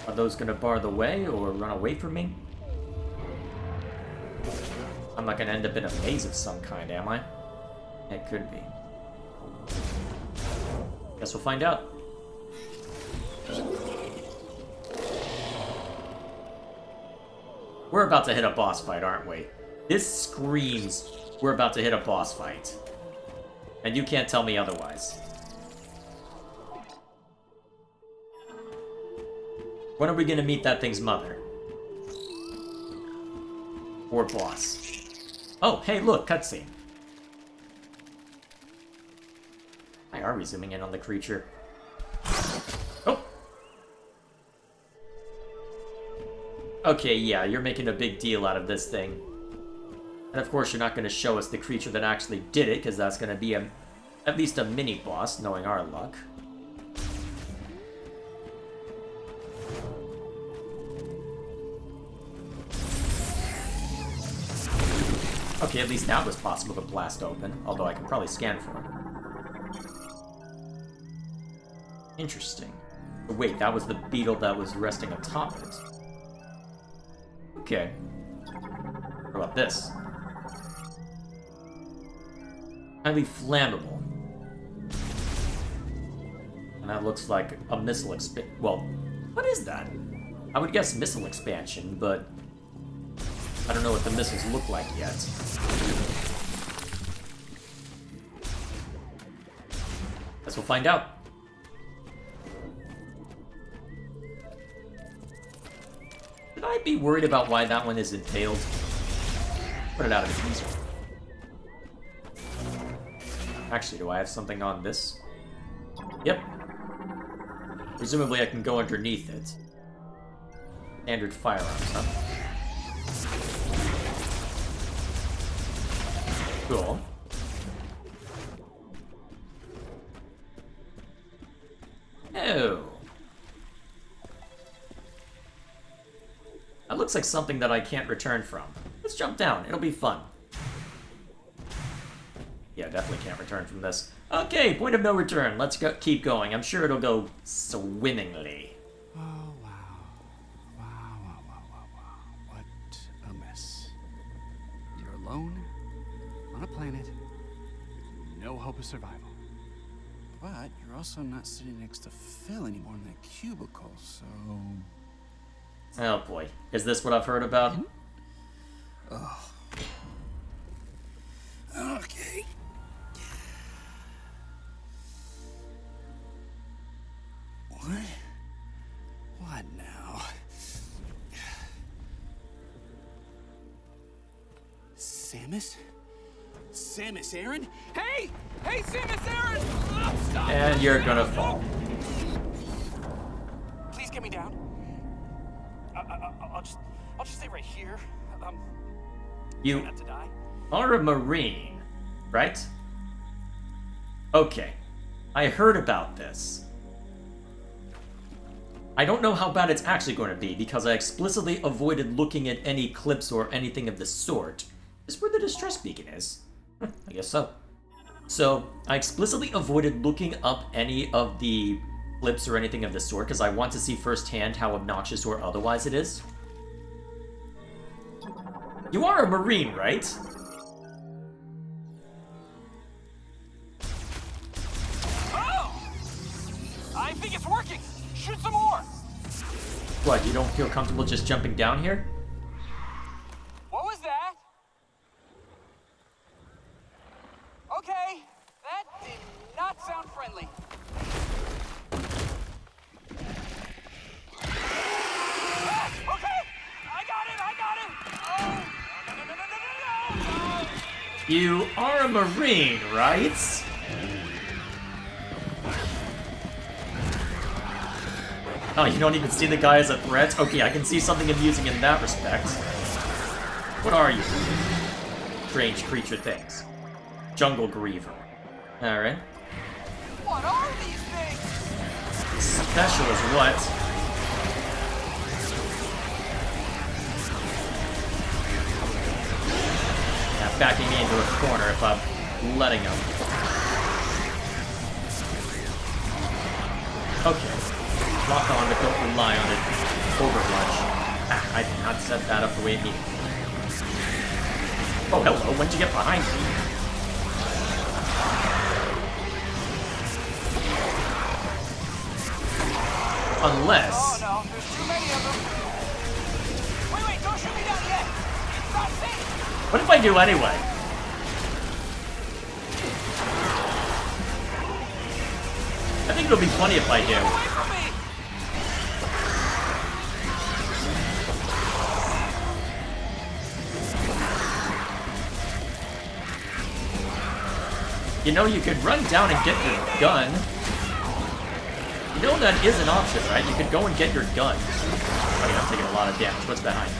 Are those gonna bar the way or run away from me? I'm not gonna end up in a maze of some kind, am I? It could be. Guess we'll find out. We're about to hit a boss fight, aren't we? This screams we're about to hit a boss fight. And you can't tell me otherwise. When are we gonna meet that thing's mother? Or boss? Oh, hey, look, cutscene. Why are we zooming in on the creature? Oh! Okay, yeah, you're making a big deal out of this thing. And of course you're not going to show us the creature that actually did it, because that's going to be at least a mini-boss, knowing our luck. Okay, at least that was possible to blast open, although I can probably scan for it. Interesting. But wait, that was the beetle that was resting atop it. Okay. What about this? Highly flammable. And that looks like a missile well, what is that? I would guess missile expansion, but I don't know what the missiles look like yet. Guess we'll find out. Should I be worried about why that one is impaled? Put it out of its misery. Actually, do I have something on this? Yep. Presumably I can go underneath it. Standard firearms, huh? Cool. Oh. That looks like something that I can't return from. Let's jump down. It'll be fun. Yeah, definitely can't return from this. Okay, point of no return. Let's go. Keep going. I'm sure it'll go swimmingly. Oh, wow. Wow. What a mess. You're alone on a planet with no hope of survival. But you're also not sitting next to Phil anymore in that cubicle, so... Oh boy. Is this what I've heard about? Okay. What? What now? Samus? Samus Aran? Hey! Hey, Samus Aran! Oh, stop! And you're gonna fall. Please get me down. I'll just stay right here. You Not to die. are a Marine, right? Okay. I heard about this. I don't know how bad it's actually going to be because I explicitly avoided looking at any clips or anything of the sort. Is where the distress beacon is? I guess so. So, I explicitly avoided looking up any of the clips or anything of the sort because I want to see firsthand how obnoxious or otherwise it is. You are a Marine, right? Oh! I think it's working. Shoot some more. What, you don't feel comfortable just jumping down here? What was that? Okay, that did not sound friendly. Ah, okay, I got it. Oh, no. You are a Marine, right? Oh, you don't even see the guy as a threat? Okay, I can see something amusing in that respect. What are you? Strange creature things. Jungle Griever. Alright. What are these things? Special is what? Yeah, backing me into a corner if I'm letting him. Okay. Lock on, but don't rely on it. Overwatch. Ah, I did not set that up the way it needed. Oh, hello. When'd you get behind me? Unless... Oh no, there's too many of them. Wait, don't shoot me down yet. It's not safe. What if I do anyway? I think it'll be funny if I do. Get away from me. You know, you could run down and get your gun. You know that is an option, right? You could go and get your gun. Okay, I'm taking a lot of damage. What's behind me?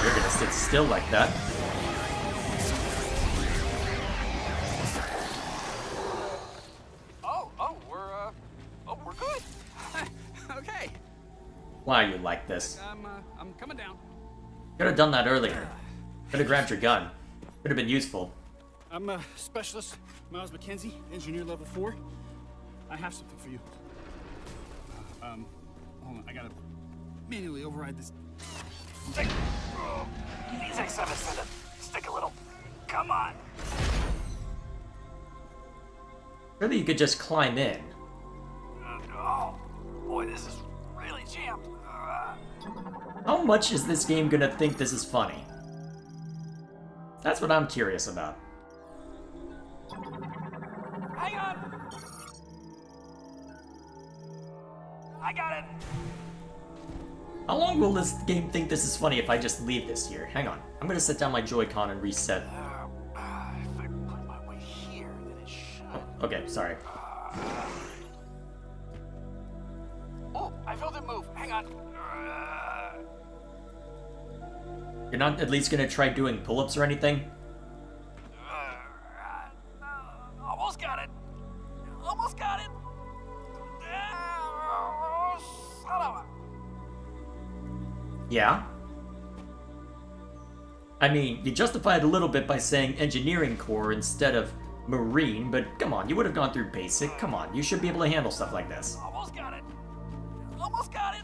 You're gonna sit still like that. We're good. Okay. Why are you like this? I'm coming down. Could have done that earlier. Could have grabbed your gun. Could have been useful. I'm a specialist, Miles McKenzie, engineer level 4. I have something for you. Hold on, I gotta manually override this. These X7s tend to stick a little. Come on. Really, you could just climb in. Oh, boy, this is really jammed. How much is this game gonna think this is funny? That's what I'm curious about. Hang on. I got it. How long will this game think this is funny if I just leave this here? Hang on. I'm gonna set down my Joy-Con and reset. If I put my weight here, then it should. Okay, sorry. Oh, I felt it move. Hang on. You're not at least gonna try doing pull-ups or anything? Almost got it. Almost got it. Yeah? I mean, you justified a little bit by saying engineering core instead of marine, but come on, you would have gone through basic. Come on, you should be able to handle stuff like this. Almost got it. Almost got it.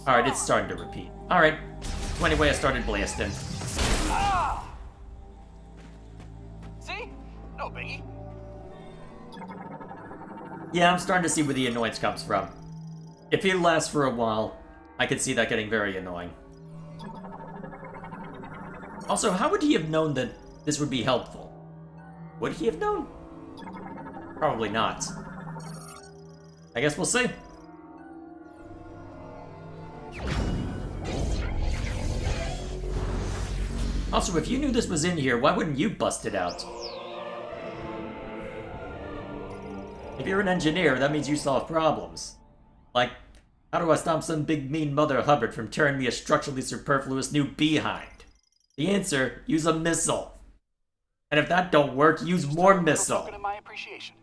Alright, it's starting to repeat. Alright. So anyway, I started blasting. See? No biggie. Yeah, I'm starting to see where the annoyance comes from. If he lasts for a while, I could see that getting very annoying. Also, how would he have known that this would be helpful? Would he have known? Probably not. I guess we'll see. Also, if you knew this was in here, why wouldn't you bust it out? If you're an engineer, that means you solve problems. Like, how do I stop some big mean Mother Hubbard from tearing me a structurally superfluous new behind? The answer, use a missile. And if that don't work, use more missile. Token of my appreciation.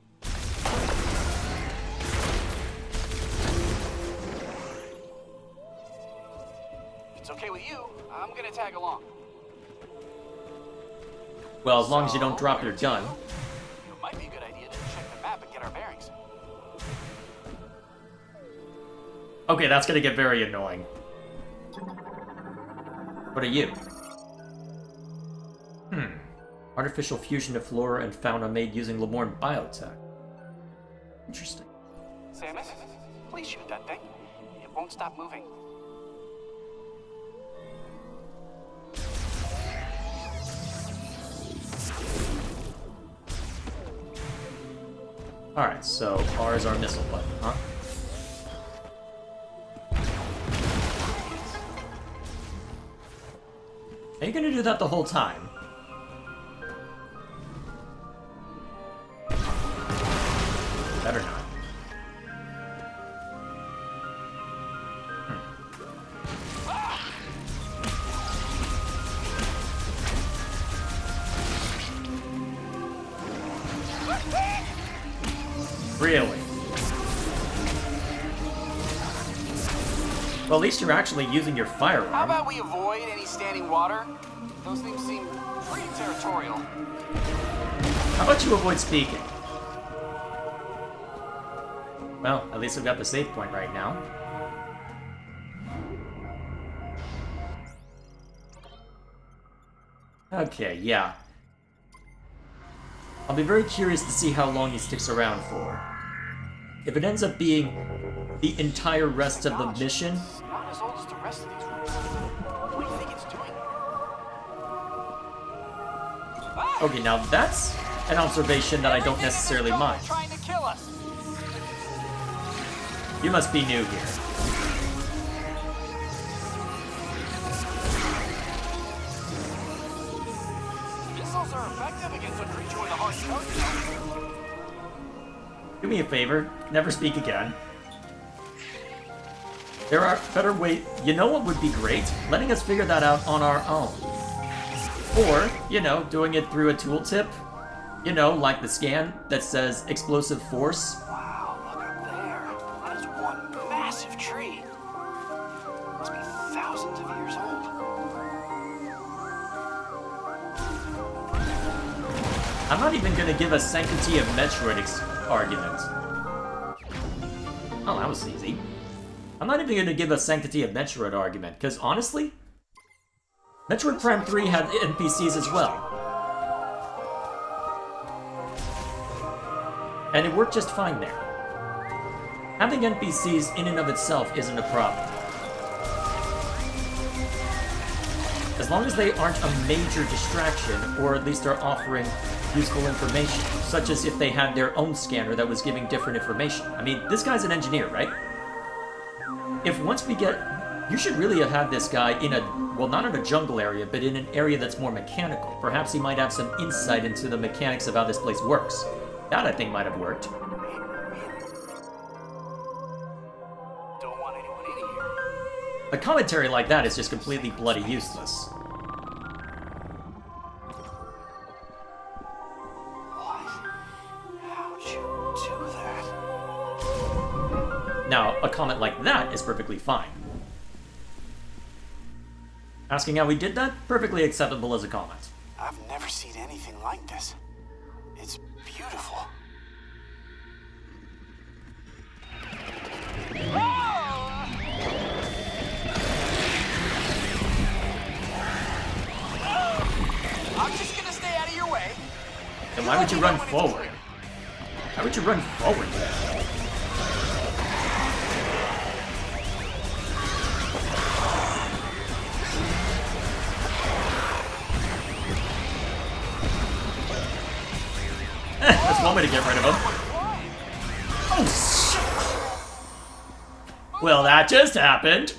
If it's okay with you, I'm gonna tag along. Well, as long as you don't drop your gun. It might be a good idea to check the map and get our bearings. Okay, that's gonna get very annoying. What are you? Artificial fusion of flora and fauna made using Lemorn biotech. Interesting. Samus, please shoot that thing. It won't stop moving. Alright, so R is our missile button, huh? Are you gonna do that the whole time? Better not. Really? Well, at least you're actually using your firearm. How about we avoid any standing water? Those things seem pretty territorial. How about you avoid speaking? Well, at least we've got the save point right now. Okay, yeah. I'll be very curious to see how long he sticks around for. If it ends up being the entire rest of the mission, It's not as old as the rest of these rooms. What do you think it's doing? okay, now that's an observation that I don't necessarily mind. Trying to kill us. You must be new here. Missiles are effective against a creature with a hard target. Do me a favor, never speak again. There are better ways. You know what would be great? Letting us figure that out on our own. Or, you know, doing it through a tooltip. You know, like the scan that says explosive force. Wow, look up there. That is one massive tree. Must be thousands of years old. I'm not even gonna give a sanctity of Metroid argument. Oh, that was easy. I'm not even gonna give a sanctity of Metroid argument, because honestly, Metroid Prime 3 had NPCs as well. And it worked just fine there. Having NPCs in and of itself isn't a problem. As long as they aren't a major distraction, or at least are offering useful information, such as if they had their own scanner that was giving different information. I mean, this guy's an engineer, right? If once we get... You should really have had this guy in a... Well, not in a jungle area, but in an area that's more mechanical. Perhaps he might have some insight into the mechanics of how this place works. That, I think, might have worked. Don't want anyone in here. A commentary like that is just completely bloody useless. What? How'd you do that? Now, a comment like that is perfectly fine. Asking how we did that? Perfectly acceptable as a comment. I've never seen anything like this. It's beautiful. I'm just gonna stay out of your way. Then why would you run forward? Why would you run forward then? That's one way to get rid of him. Oh, shit. Well, that just happened.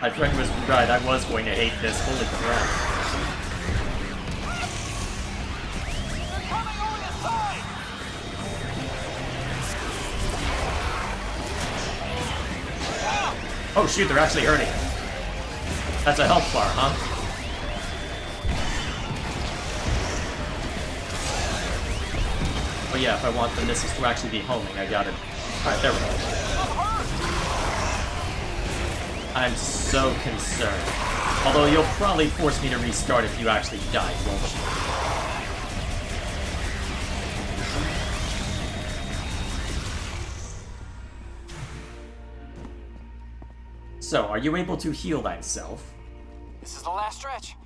My friend was right, I was going to hate this. Holy crap. Oh shoot, they're actually hurting. That's a health bar, huh? Oh yeah, if I want the missiles to actually be homing, I got it. Alright, there we go. I'm so concerned. Although you'll probably force me to restart if you actually die, won't you? So, are you able to heal thyself? This is the last stretch.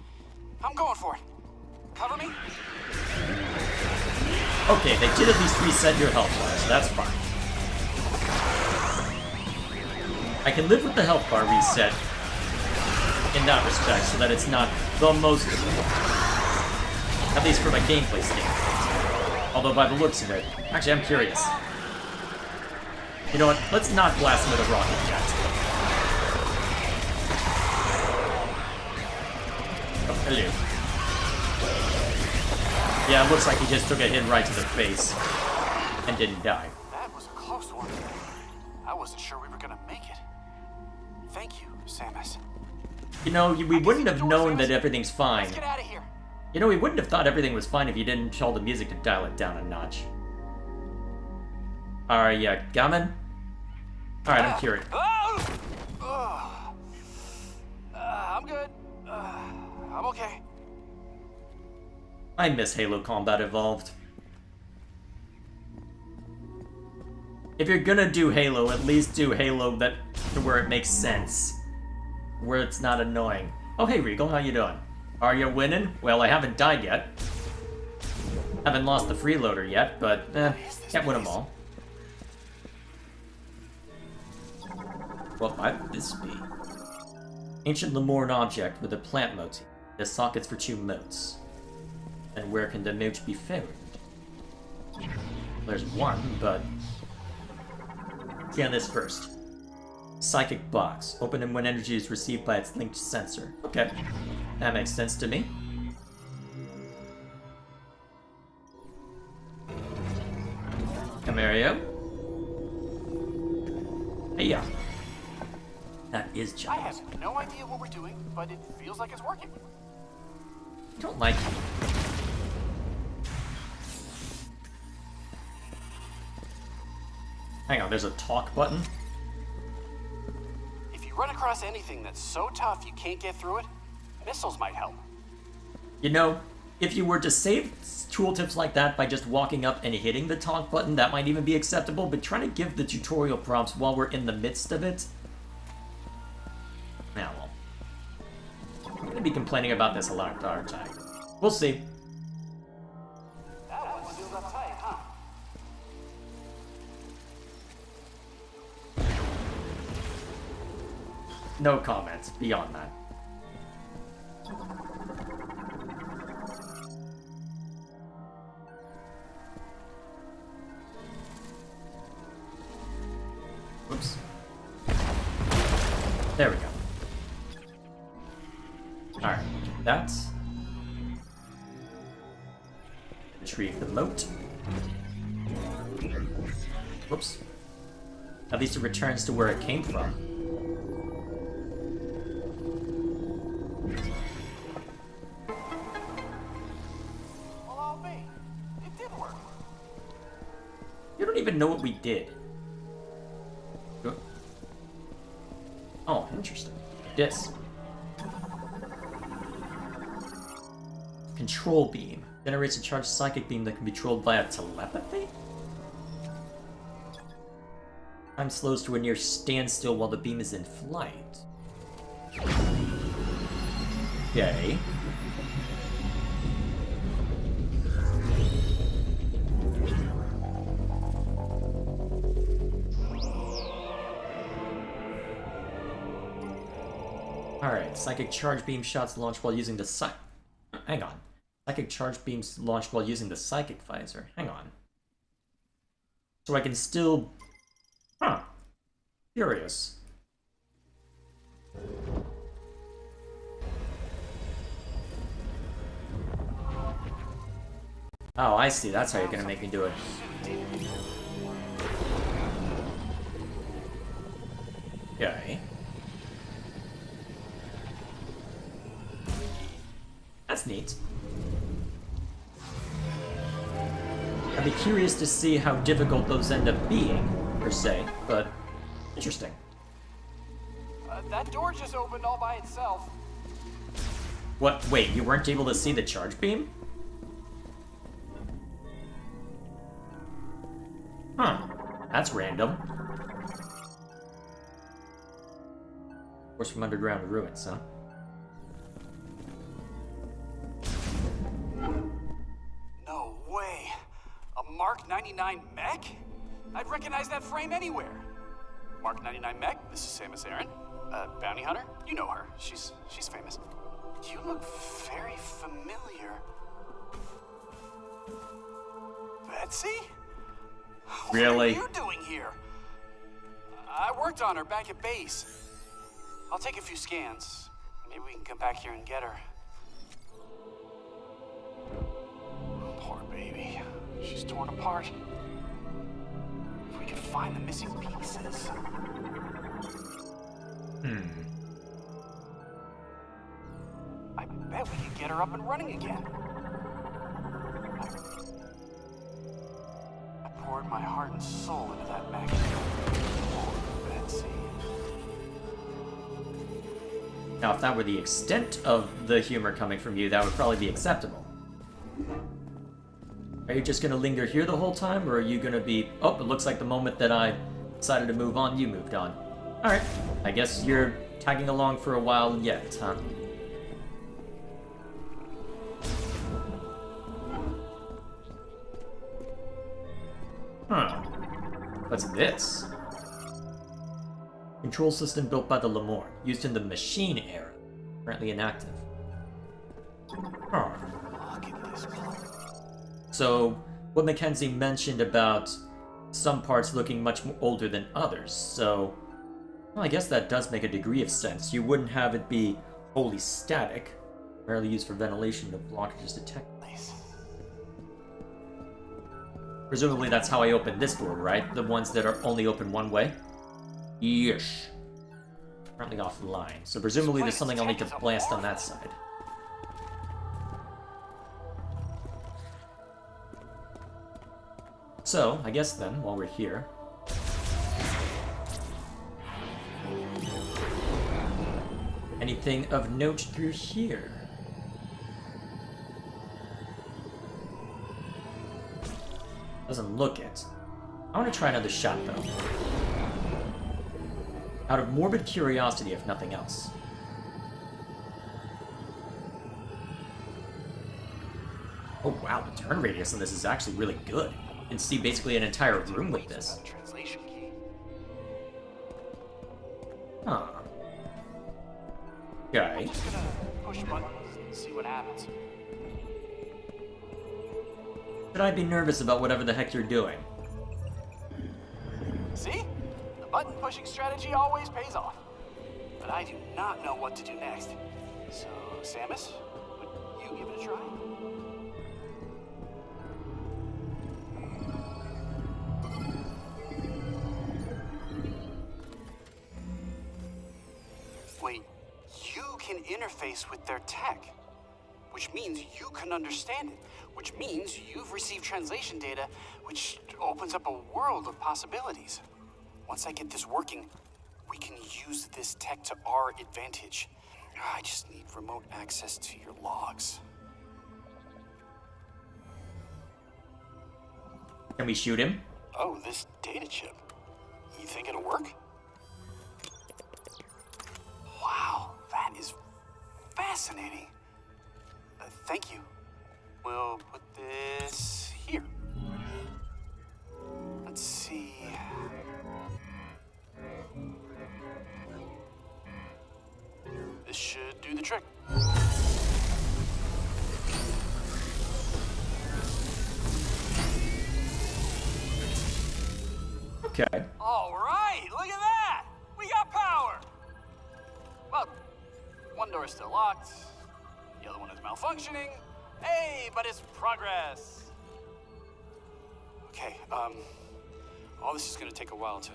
I'm going for it. Cover me? Okay, they did at least reset your health bar, so that's fine. I can live with the health bar reset in that respect, so that it's not the most, at least from a gameplay standpoint. Although by the looks of it, actually I'm curious. You know what, let's not blast him with a rocket jet. Oh, hello. Yeah, it looks like he just took a hit right to the face and didn't die. That was a close one. I wasn't sure we were gonna make it. Thank you, Samus. You know, we wouldn't have known that everything's fine. Let's get out of here. You know, we wouldn't have thought everything was fine if you didn't tell the music to dial it down a notch. Are you coming? Alright, I'm curious. I'm good. I'm okay. I miss Halo Combat Evolved. If you're gonna do Halo, at least do Halo that to where it makes sense. Where it's not annoying. Oh hey Regal, how you doing? Are you winning? Well, I haven't died yet. Haven't lost the freeloader yet, but can't win them all. What might this be? Ancient Lemoran object with a plant motif. The sockets for 2 motes. And where can the mote be found? There's one, but... scan this first. Psychic box. Open when energy is received by its linked sensor. Okay. That makes sense to me. Camario. Hey, yeah. That is I giant. have no idea what we're doing, but it feels like it's working. I don't like you. Hang on, there's a talk button? If you run across anything that's so tough you can't get through it, missiles might help. You know, if you were to save tooltips like that by just walking up and hitting the talk button, that might even be acceptable, but trying to give the tutorial prompts while we're in the midst of it... Now, well. I'm gonna be complaining about this a lot, aren't I? We'll see. That one sealed up tight, huh? No comments beyond that. Whoops. There we go. Alright, that's... retrieve the moat. Whoops. At least it returns to where it came from. Well, I'll be. It did work. You don't even know what we did. Oh, interesting. This. Control beam. Generates a charged psychic beam that can be controlled via telepathy? Time slows to a near standstill while the beam is in flight. Okay. Alright, psychic charge beam shots launched while using the hang on. Psychic charge beams launched while using the psychic visor. Hang on. So I can still... Huh. Curious. Oh, I see. That's how you're gonna make me do it. Okay. That's neat. I'd be curious to see how difficult those end up being, per se, but interesting. That door just opened all by itself. What? Wait, you weren't able to see the charge beam? Huh. That's random. Of course, from underground ruins, huh? No way. A Mark 99 mech? I'd recognize that frame anywhere. Mark 99 mech, this is Samus Aran. Bounty hunter? You know her. She's famous. You look very familiar. Betsy? Really? What are you doing here? I worked on her back at base. I'll take a few scans. Maybe we can come back here and get her. Poor baby. She's torn apart. If we could find the missing pieces. I bet we could get her up and running again. I poured my heart and soul into that mech. Poor Betsy. Now, if that were the extent of the humor coming from you, that would probably be acceptable. Are you just gonna linger here the whole time, or are you gonna be... Oh, it looks like the moment that I decided to move on, you moved on. Alright, I guess you're tagging along for a while yet, huh? Huh. What's this? Control system built by the Lemore, used in the Machine era. Currently inactive. Huh. Look at this place. So, what Mackenzie mentioned about some parts looking much more older than others, so... Well, I guess that does make a degree of sense. You wouldn't have it be wholly static, primarily used for ventilation of blockages detected. Presumably that's how I opened this door, right? The ones that are only open one way? Yeesh. Currently offline, so presumably there's something I'll need to blast on that side. So, I guess then, while we're here... Anything of note through here? Doesn't look it. I want to try another shot, though. Out of morbid curiosity, if nothing else. Oh wow, the turn radius on this is actually really good. You can see basically an entire room with this. Translation key. Huh. Okay. I'm just gonna push buttons and see what happens. Should I be nervous about whatever the heck you're doing? See? The button pushing strategy always pays off. But I do not know what to do next. So, Samus, would you give it a try? Wait, you can interface with their tech, which means you can understand it, which means you've received translation data, which opens up a world of possibilities. Once I get this working, we can use this tech to our advantage. I just need remote access to your logs. Can we shoot him? Oh, this data chip. You think it'll work? Wow, that is fascinating. Thank you. We'll put this here. Let's see. This should do the trick. Okay. All right, look at that! We got power! Well, one door is still locked, the other one is malfunctioning. Hey, but it's progress! Okay, all this is gonna take a while to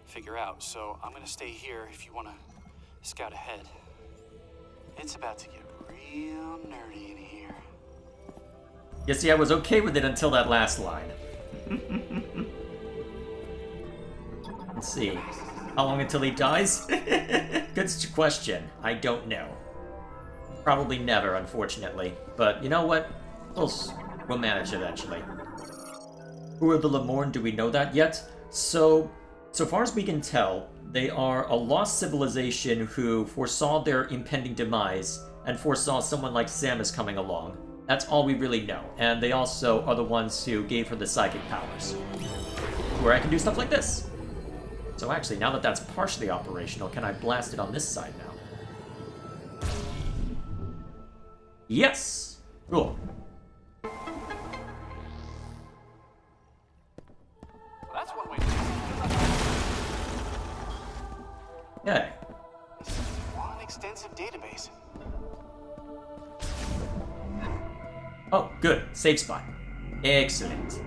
figure out, so I'm gonna stay here if you wanna scout ahead. It's about to get real nerdy in here. You see, I was okay with it until that last line. Let's see. How long until he dies? Good question. I don't know. Probably never, unfortunately. But you know what? We'll manage eventually. Who are the Lemorn? Do we know that yet? So far as we can tell, they are a lost civilization who foresaw their impending demise and foresaw someone like Samus coming along. That's all we really know. And they also are the ones who gave her the psychic powers. Where I can do stuff like this. So actually, now that that's partially operational, can I blast it on this side now? Yes! Cool. That's one way to do it. Okay. One extensive database. Oh, good. Safe spot. Excellent.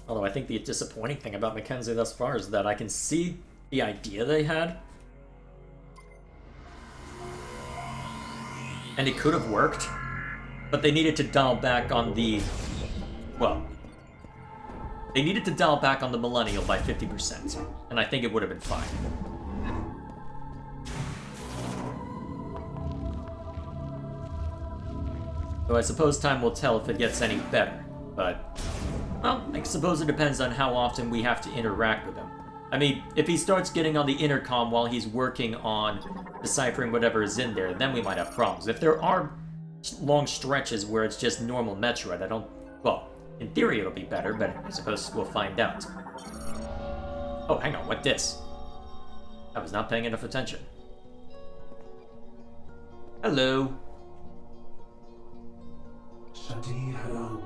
Although I think the disappointing thing about Mackenzie thus far is that I can see the idea they had. And it could have worked, but they needed to dial back on the... Well, they needed to dial back on the Millennial by 50%, and I think it would have been fine. Though I suppose time will tell if it gets any better, but... Well, I suppose it depends on how often we have to interact with him. I mean, if he starts getting on the intercom while he's working on deciphering whatever is in there, then we might have problems. If there are long stretches where it's just normal Metroid, I don't... Well, in theory it'll be better, but I suppose we'll find out. Oh, hang on, what this? I was not paying enough attention. Hello. Shadi hello.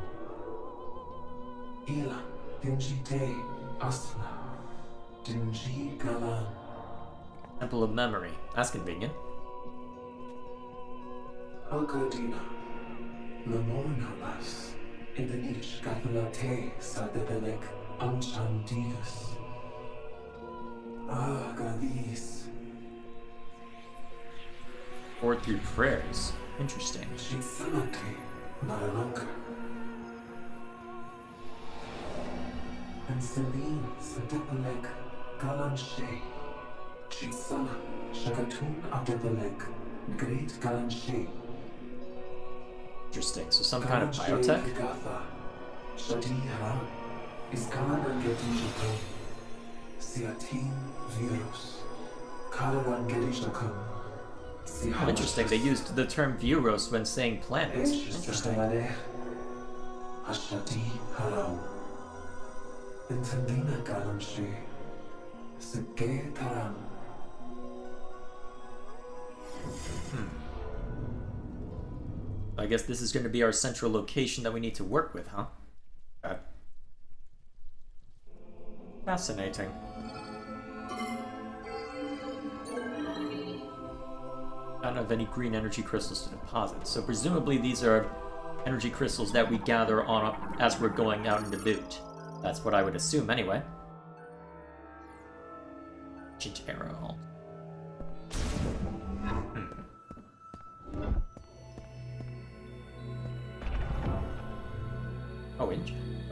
Ila dinji te asna. Dinji galan. Temple of Memory. That's convenient. Algodina. Lamornalas. Indanish Gathulate Sadebelek Anchandigas. Ah, Galis. Or through prayers. Interesting. Shitsanate Maranonka. And Celine Sadebelek Galanshe. Chitsana Shagatun Adebelek Great Galanshe. Interesting. So some kind of biotech? Shadihara is Kalaran Gedishakam. Siatin virus. Kalaran Gedishakam. Oh, interesting. They used the term Vuros when saying planets. Interesting. Ashati Haram. Intendina Galanshe. Sege Taram. I guess this is going to be our central location that we need to work with, huh? Okay. Fascinating. I don't have any green energy crystals to deposit, so presumably these are energy crystals that we gather on as we're going out into boot. That's what I would assume anyway. Ancient arrow.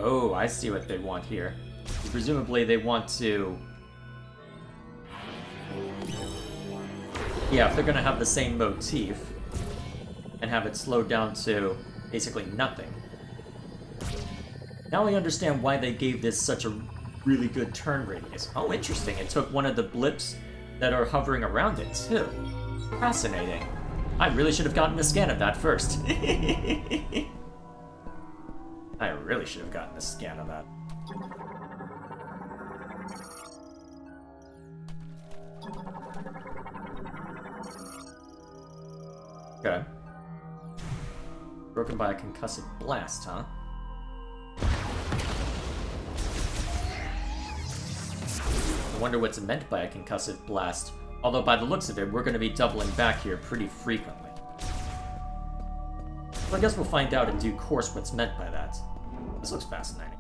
Oh, I see what they want here. Presumably they want to... Yeah, if they're gonna have the same motif and have it slowed down to basically nothing. Now I understand why they gave this such a really good turn radius. Oh, interesting. It took one of the blips that are hovering around it, too. Fascinating. I really should have gotten a scan of that first. I really should have gotten a scan of that. Okay. Broken by a concussive blast, huh? I wonder what's meant by a concussive blast. Although by the looks of it, we're going to be doubling back here pretty frequently. So I guess we'll find out in due course what's meant by that. This looks fascinating.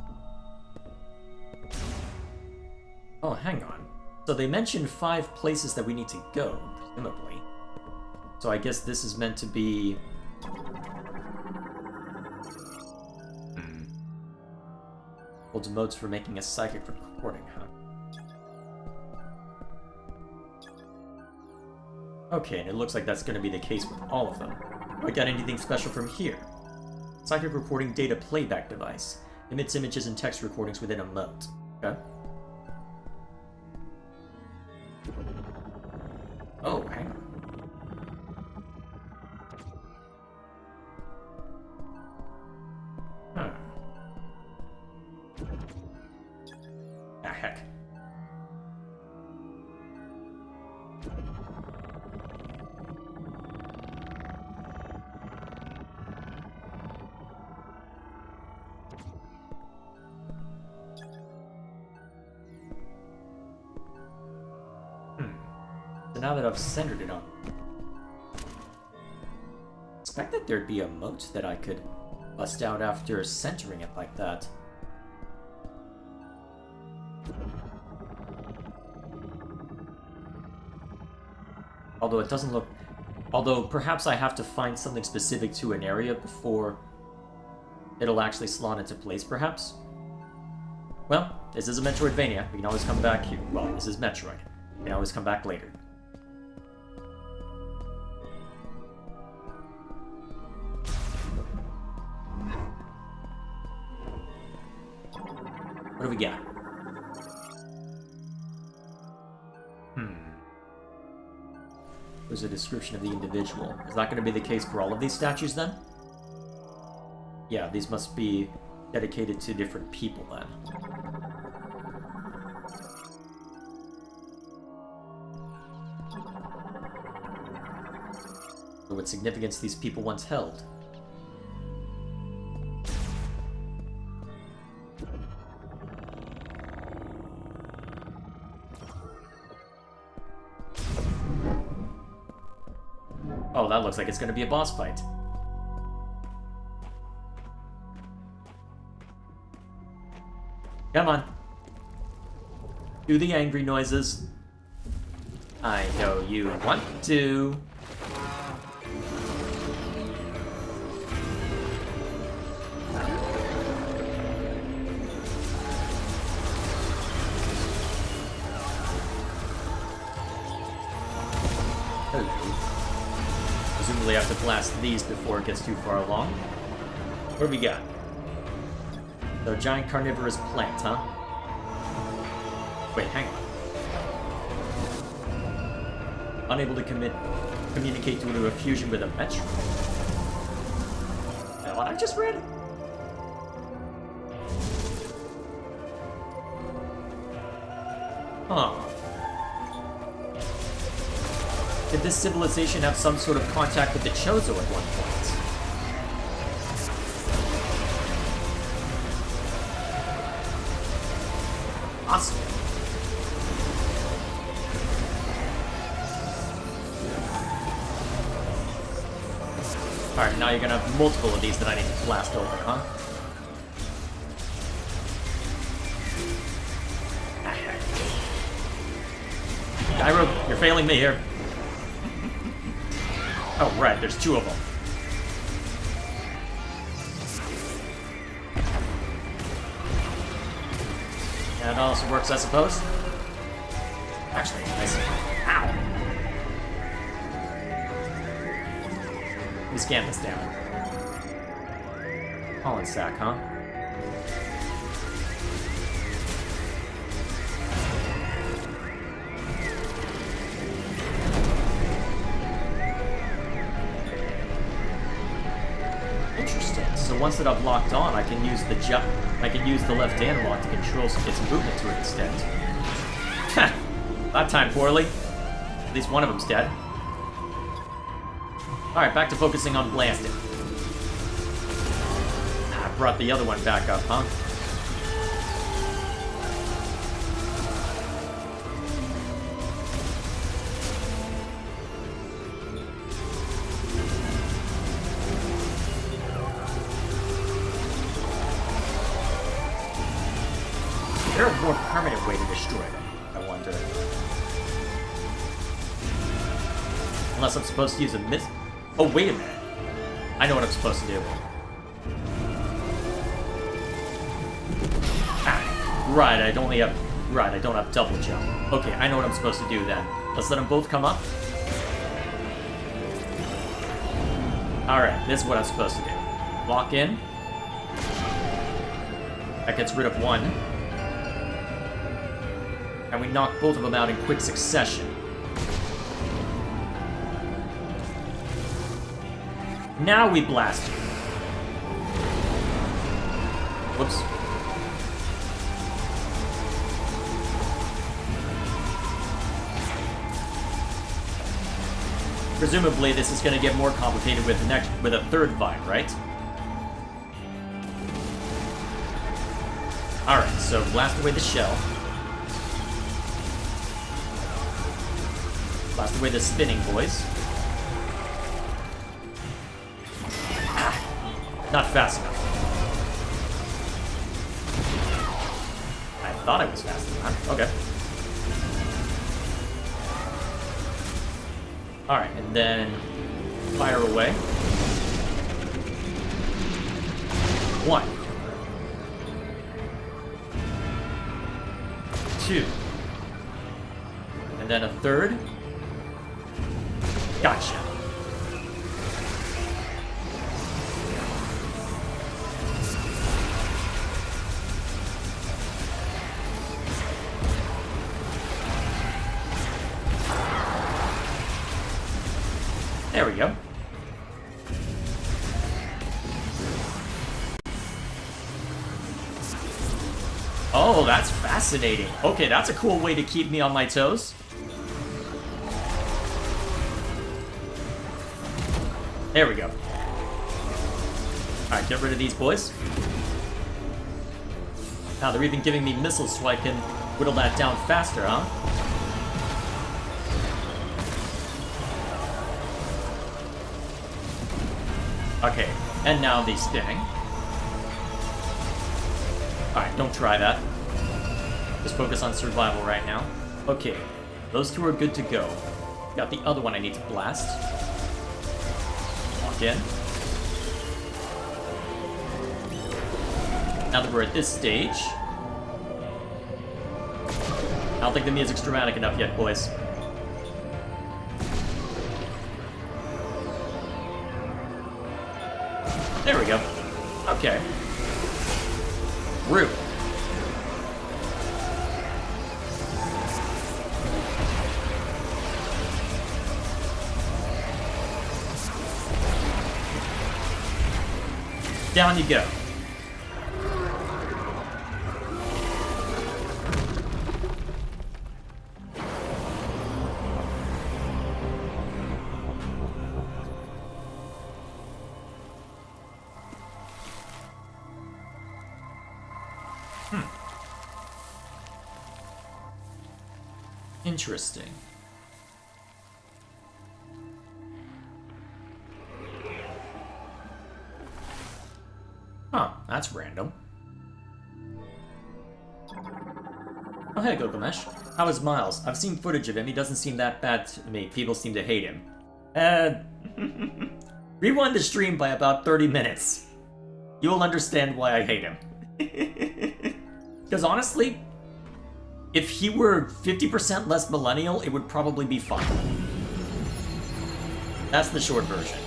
Oh, hang on. So they mentioned 5 places that we need to go, presumably. So I guess this is meant to be... Holds modes for making a psychic recording, huh? Okay, and it looks like that's going to be the case with all of them. Do I got anything special from here? Psychic recording data playback device. Emits images and text recordings within a mode. Okay. Oh, hang on. Huh. Ah, heck. So now that I've centered it on... expect that there'd be a moat that I could bust out after centering it like that. Although it doesn't look... Although perhaps I have to find something specific to an area before it'll actually slot into place, perhaps? Well, this is a Metroidvania. We can always come back here. Well, this is Metroid. We can always come back later. What do we got? There's a description of the individual. Is that going to be the case for all of these statues, then? Yeah, these must be dedicated to different people, then. So what significance these people once held? Oh, that looks like it's going to be a boss fight. Come on. Do the angry noises. I know you want to. Presumably I have to blast these before it gets too far along. What do we got? The giant carnivorous plant, huh? Wait, hang on. Unable to communicate due to a fusion with a Metroid. Now, what I just read? Huh. Did this civilization have some sort of contact with the Chozo at one point? Awesome. Alright, now you're gonna have multiple of these that I need to blast over, huh? Pyro, you're failing me here. Oh, right, there's two of them. That also works, I suppose. Actually, nice. Ow! Let me scan this down. Pollen sack, huh? Interesting. So once that I've locked on, I can use the jump. I can use the left analog to control its movement to an extent. That time poorly. At least one of them's dead. Alright, back to focusing on blasting. I brought the other one back up, huh? Is there a more permanent way to destroy them? I wonder. Unless I'm supposed to use a miss. Oh, wait a minute. I know what I'm supposed to do. Ah, right, I don't have double jump. Okay, I know what I'm supposed to do then. Let's let them both come up. Alright, this is what I'm supposed to do. Lock in. That gets rid of one. And we knock both of them out in quick succession. Now we blast you. Whoops. Presumably, this is going to get more complicated with a third fight, right? All right, so blast away the shell. Blast away the spinning boys. Not fast enough. I thought I was fast enough. Okay. Alright, and then fire away. 1. 2. And then a third. Gotcha. There we go. Oh, that's fascinating. Okay, that's a cool way to keep me on my toes. There we go. Alright, get rid of these boys. Now they're even giving me missiles so I can whittle that down faster, huh? Okay, and now the spinning. Alright, don't try that. Just focus on survival right now. Okay, those two are good to go. Got the other one I need to blast. Lock in. Now that we're at this stage, I don't think the music's dramatic enough yet, boys. There we go. Okay. Rude. Down you go. Interesting. Huh, that's random. Oh, hey, Gilgamesh. How is Miles? I've seen footage of him. He doesn't seem that bad to me. People seem to hate him. Rewind the stream by about 30 minutes. You'll understand why I hate him. Because honestly, if he were 50% less millennial, it would probably be fine. That's the short version.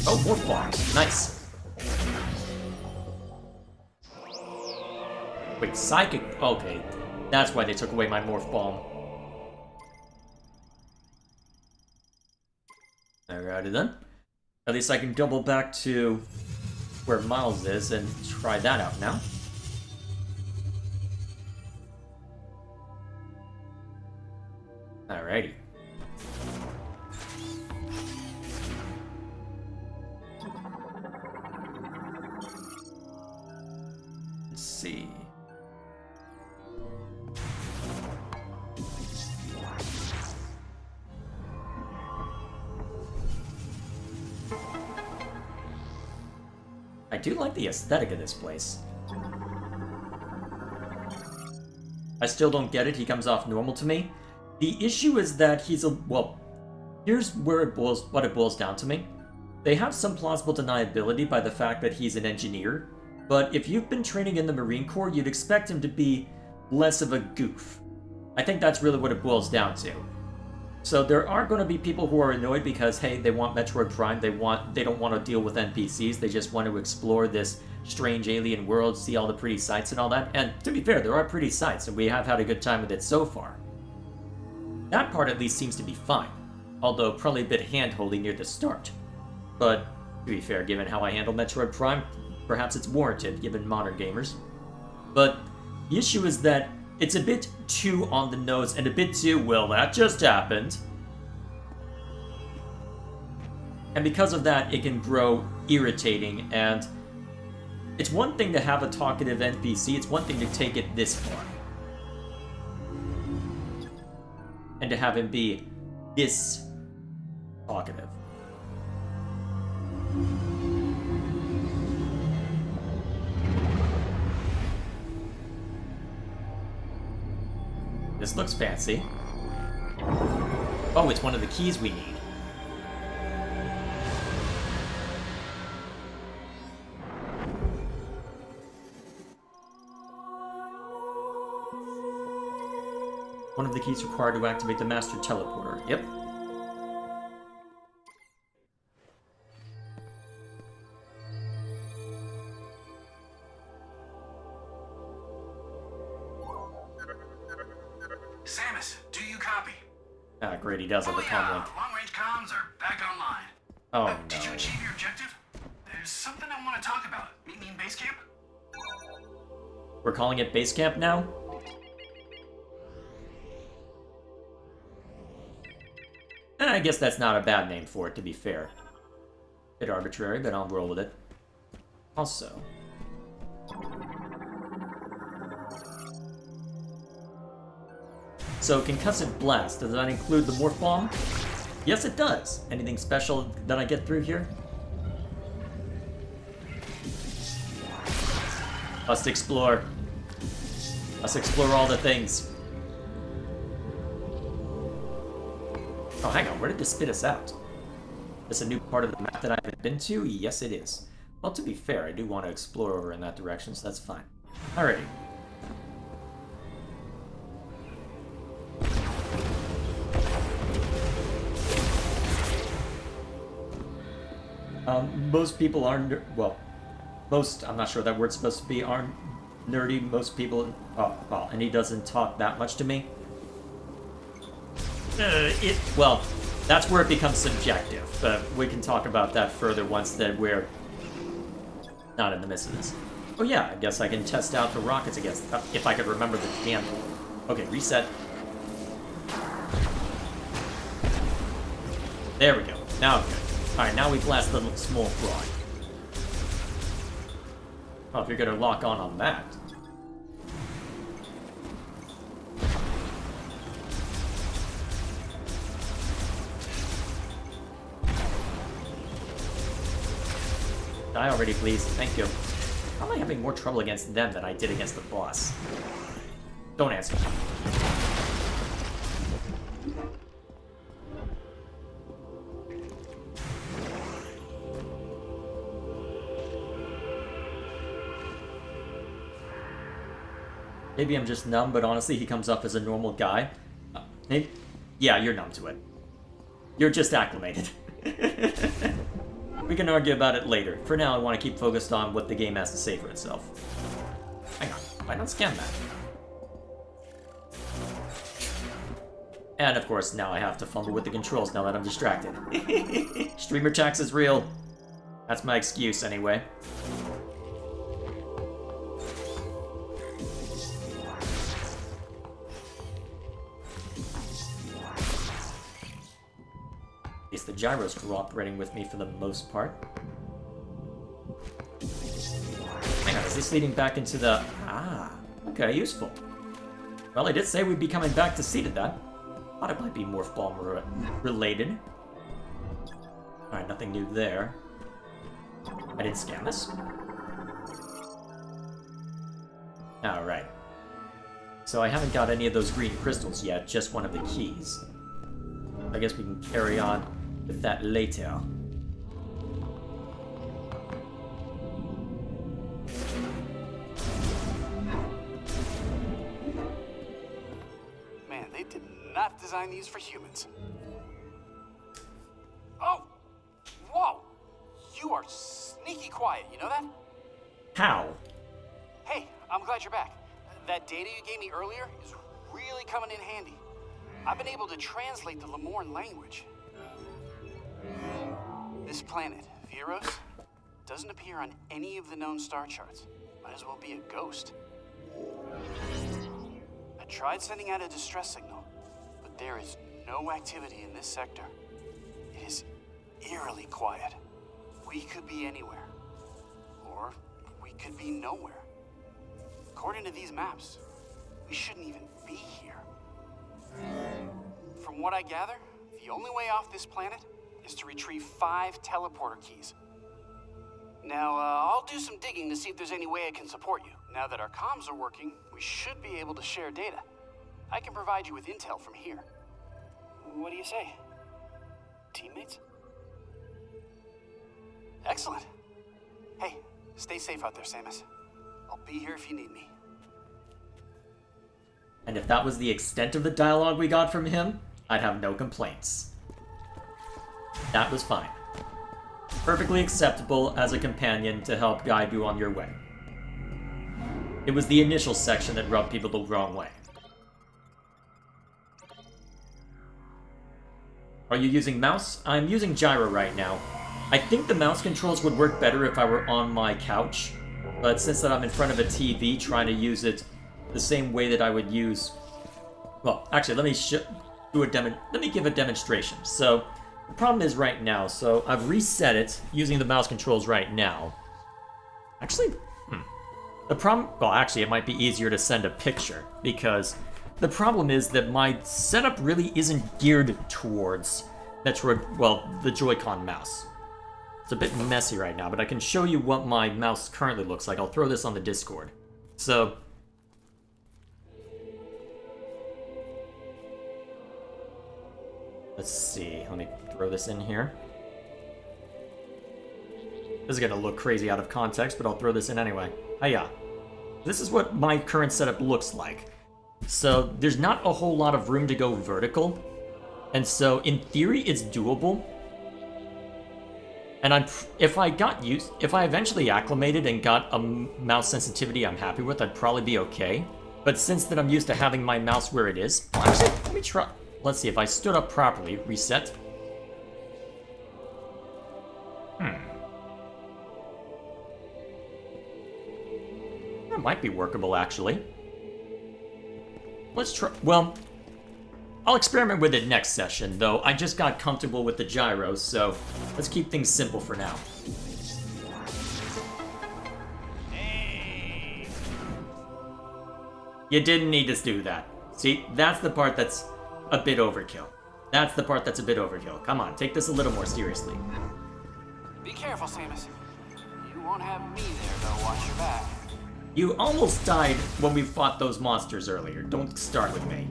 Oh, more bombs. Nice. Wait, psychic... Okay. That's why they took away my morph bomb. Alrighty then. At least I can double back to where Miles is and try that out now. Alrighty. Let's see. I do like the aesthetic of this place. I still don't get it. He comes off normal to me. The issue is that he's a... Well, here's where what it boils down to me. They have some plausible deniability by the fact that he's an engineer, but if you've been training in the Marine Corps, you'd expect him to be less of a goof. I think that's really what it boils down to. So there are going to be people who are annoyed because, hey, they want Metroid Prime, they don't want to deal with NPCs, they just want to explore this strange alien world, see all the pretty sights and all that. And to be fair, there are pretty sights, and we have had a good time with it so far. That part at least seems to be fine, although probably a bit hand-holding near the start. But, to be fair, given how I handle Metroid Prime, perhaps it's warranted, given modern gamers. But the issue is that it's a bit too on the nose and a bit too, well, that just happened. And because of that, it can grow irritating, and it's one thing to have a talkative NPC, it's one thing to take it this far. And to have him be this talkative. This looks fancy. Oh, it's one of the keys we need. One of the keys required to activate the Master Teleporter. Yep. Samus, do you copy? Ah, great, he does have a comm link. Long-range comms are back online. Oh, Did you no. achieve your objective? There's something I want to talk about. Meet me in base camp? We're calling it base camp now? I guess that's not a bad name for it, to be fair. Bit arbitrary, but I'll roll with it. Also... So, Concussive Blast, does that include the Morph Bomb? Yes, it does. Anything special that I get through here? Must explore. Must explore all the things. Oh, hang on, where did this spit us out? Is this a new part of the map that I haven't been to? Yes, it is. Well, to be fair, I do want to explore over in that direction, so that's fine. Alrighty. Most people are, well, most, I'm not sure that word's supposed to be, aren't nerdy. Most people, well, and he doesn't talk that much to me. Well, that's where it becomes subjective, but we can talk about that further once that we're not in the midst of this. Oh yeah, I guess I can test out the rockets against, if I could remember the damn... Okay, reset. There we go. Now good. Alright, now we blast the small fry. Oh, if you're gonna lock on that. Die already, please. Thank you. How am I having more trouble against them than I did against the boss? Don't answer. Maybe I'm just numb, but honestly, he comes off as a normal guy. Maybe, yeah, you're numb to it. You're just acclimated. We can argue about it later. For now, I want to keep focused on what the game has to say for itself. Hang on, why not scan that? And of course, now I have to fumble with the controls now that I'm distracted. Streamer tax is real. That's my excuse, anyway. At least the gyro's cooperating with me for the most part. Hang on, is this leading back into the... Ah, okay, useful. Well, I did say we'd be coming back to see to that. Thought it might be Morph Bomb related. Alright, nothing new there. I didn't scan this. Alright. So I haven't got any of those green crystals yet, just one of the keys. I guess we can carry on with that later. Man, they did not design these for humans. Oh! Whoa! You are sneaky quiet, you know that? How? Hey, I'm glad you're back. That data you gave me earlier is really coming in handy. I've been able to translate the Lemorn language. This planet, Viros, doesn't appear on any of the known star charts. Might as well be a ghost. I tried sending out a distress signal, but there is no activity in this sector. It is eerily quiet. We could be anywhere. Or we could be nowhere. According to these maps, we shouldn't even be here. From what I gather, the only way off this planet is to retrieve 5 teleporter keys. Now, I'll do some digging to see if there's any way I can support you. Now that our comms are working, we should be able to share data. I can provide you with intel from here. What do you say? Teammates? Excellent. Hey, stay safe out there, Samus. I'll be here if you need me. And if that was the extent of the dialogue we got from him, I'd have no complaints. That was fine. Perfectly acceptable as a companion to help guide you on your way. It was the initial section that rubbed people the wrong way. Are you using mouse? I'm using gyro right now. I think the mouse controls would work better if I were on my couch, but since that I'm in front of a TV trying to use it the same way that I would use... Well, actually, let me give a demonstration. So, the problem is right now, so I've reset it using the mouse controls right now. Actually, the problem... Well, actually, it might be easier to send a picture, because the problem is that my setup really isn't geared towards Metroid, well, the Joy-Con mouse. It's a bit messy right now, but I can show you what my mouse currently looks like. I'll throw this on the Discord. So... let's see, let me throw this in here. This is gonna look crazy out of context, but I'll throw this in anyway. Hiya. This is what my current setup looks like. So, there's not a whole lot of room to go vertical. And so, in theory, it's doable. And if I eventually acclimated and got a mouse sensitivity I'm happy with, I'd probably be okay. But since that I'm used to having my mouse where it is, well, actually, let me try. Let's see, if I stood up properly, reset. That might be workable, actually. Let's try, well, I'll experiment with it next session, though I just got comfortable with the gyros, so let's keep things simple for now. Hey. You didn't need to do that. See, that's the part that's a bit overkill. That's the part that's a bit overkill. Come on, take this a little more seriously. Be careful, Samus. You won't have me there, though. Watch your back. You almost died when we fought those monsters earlier. Don't start with me.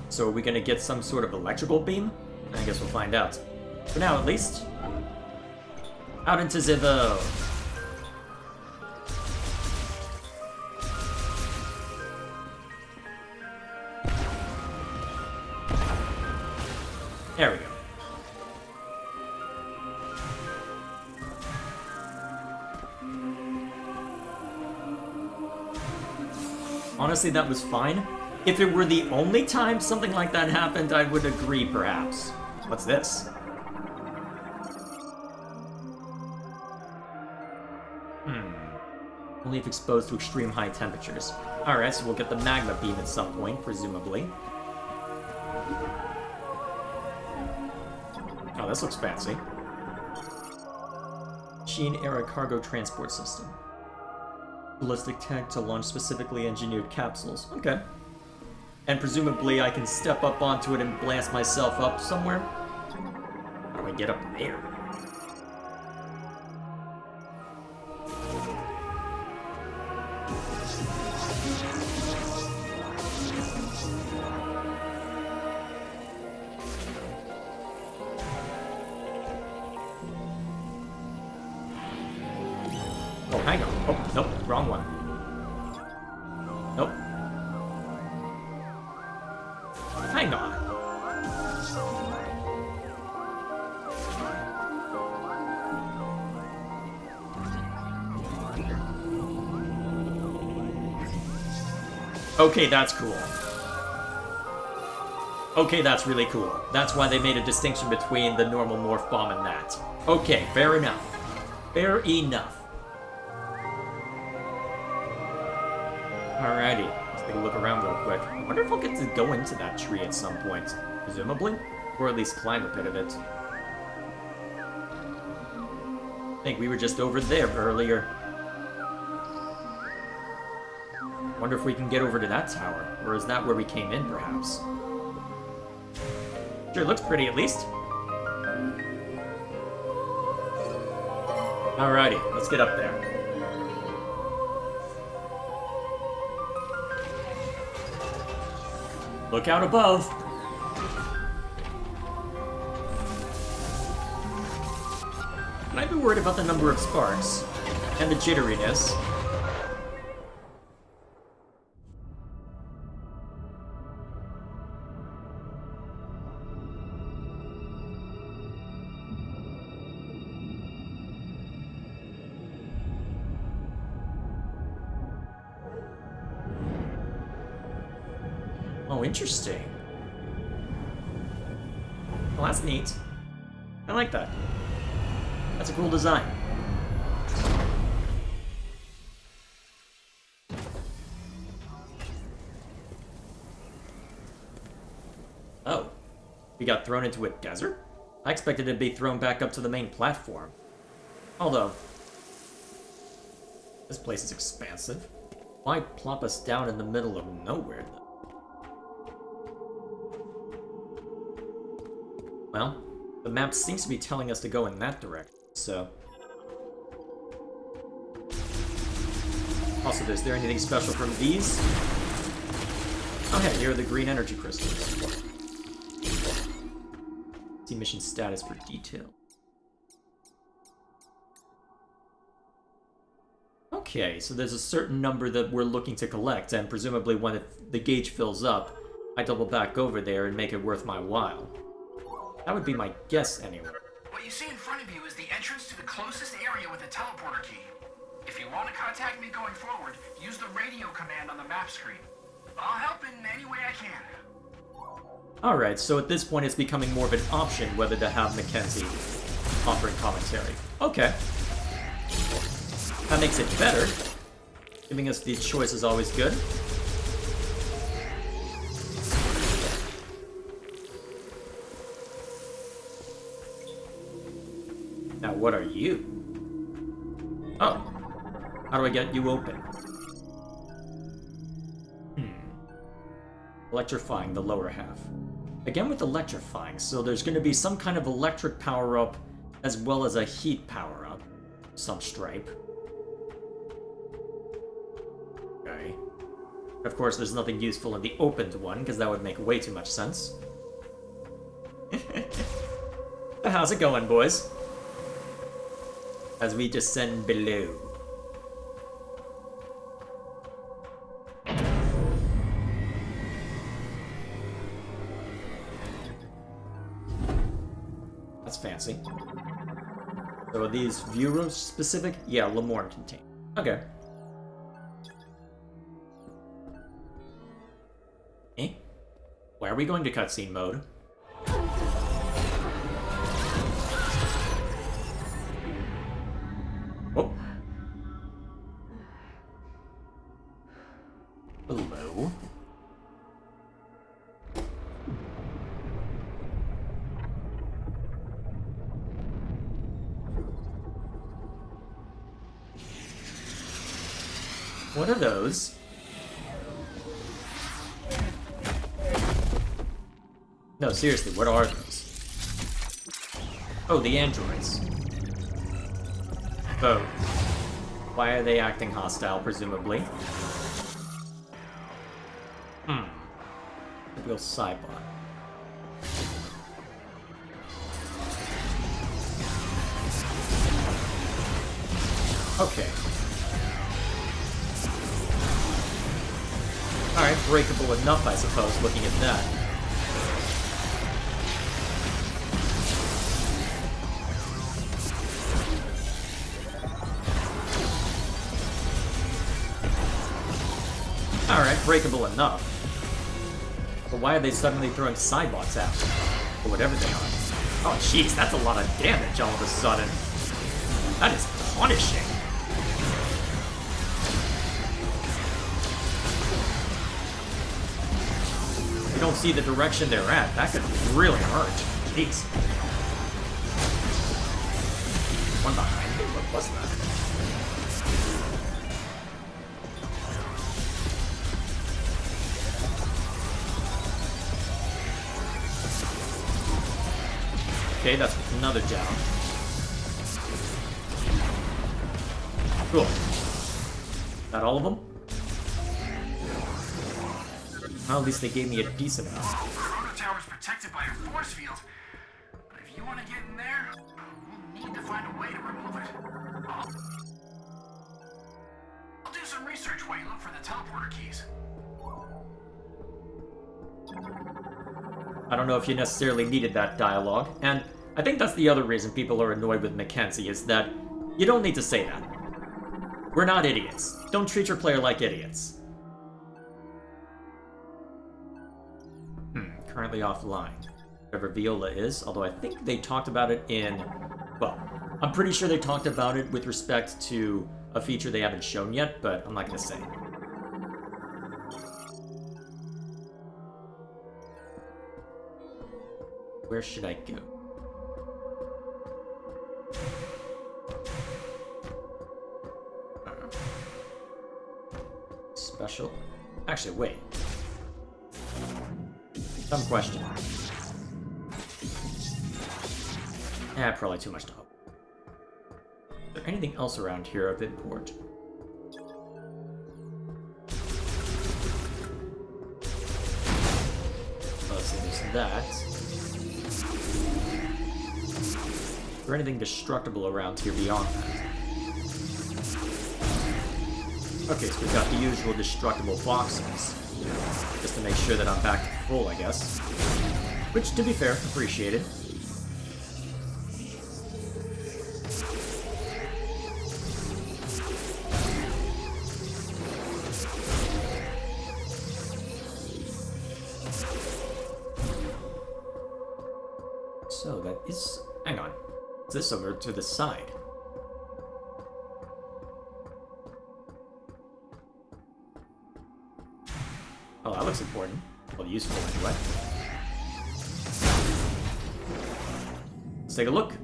So are we gonna get some sort of electrical beam? I guess we'll find out. For now, at least. Out into Zivo! There we go. Honestly, that was fine. If it were the only time something like that happened, I would agree, perhaps. What's this? Only if exposed to extreme high temperatures. Alright, so we'll get the magma beam at some point, presumably. Oh, this looks fancy. Machine-era cargo transport system. Ballistic tech to launch specifically engineered capsules. Okay. And presumably I can step up onto it and blast myself up somewhere? How do I get up there? Oh, hang on. Oh, nope, wrong one. Nope. Hang on. Okay, that's cool. Okay, that's really cool. That's why they made a distinction between the normal morph bomb and that. Okay, fair enough. Fair enough. Alrighty, let's take a look around real quick. I wonder if I'll get to go into that tree at some point. Presumably. Or at least climb a bit of it. I think we were just over there earlier. Wonder if we can get over to that tower. Or is that where we came in, perhaps? Sure, looks pretty at least. Alrighty, let's get up there. Look out above! And I'd be worried about the number of sparks, and the jitteriness. Oh, interesting. Well, that's neat. I like that. That's a cool design. Oh. We got thrown into a desert? I expected to be thrown back up to the main platform. Although, this place is expansive. Why plop us down in the middle of nowhere, though? Well, the map seems to be telling us to go in that direction, so... Also, is there anything special from these? Oh hey, here are the green energy crystals. See mission status for detail. Okay, so there's a certain number that we're looking to collect, and presumably when the gauge fills up, I double back over there and make it worth my while. That would be my guess, anyway. What you see in front of you is the entrance to the closest area with a teleporter key. If you want to contact me going forward, use the radio command on the map screen. I'll help in any way I can. Alright, so at this point it's becoming more of an option whether to have Mackenzie offering commentary. Okay. That makes it better. Giving us the choice is always good. Now, what are you? Oh. How do I get you open? Electrifying the lower half. Again with electrifying, so there's going to be some kind of electric power-up as well as a heat power-up. Some stripe. Okay. Of course, there's nothing useful in the opened one, because that would make way too much sense. But how's it going, boys? As we descend below. That's fancy. So are these view rooms specific? Yeah, Lemorne contained. Okay. Eh? Why are we going to cutscene mode? Oh. Hello. What are those? No, seriously, what are those? Oh, the androids. Oh. Why are they acting hostile, presumably? Typical Cybot. Okay. Alright, breakable enough, I suppose, looking at that. Alright, breakable enough. But why are they suddenly throwing Cybots at me? Or whatever they are. Oh jeez, that's a lot of damage all of a sudden. That is punishing. You don't see the direction they're at. That could really hurt. Jeez. One behind me? What was that? Okay, that's another down. Cool. That all of them? Well, at least they gave me a decent amount. Chrono Tower's protected by a force field, but if you want to get in there, we'll need to find a way to remove it. I'll do some research while you look for the teleporter keys. I don't know if you necessarily needed that dialogue, and I think that's the other reason people are annoyed with Mackenzie, is that you don't need to say that. We're not idiots. Don't treat your player like idiots. Currently offline. Whatever Viola is, although I think they talked about it in... Well, I'm pretty sure they talked about it with respect to a feature they haven't shown yet, but I'm not going to say. Where should I go? Special? Actually, wait. Some question. Probably too much to hope. Is there anything else around here of import? Let's see, there's that. Is there anything destructible around here beyond that? Okay, so we've got the usual destructible boxes. Just to make sure that I'm back to full, I guess. Which, to be fair, appreciated. So that is... Hang on. Is this over to the side? Oh, that looks important. Well, useful anyway. Let's take a look.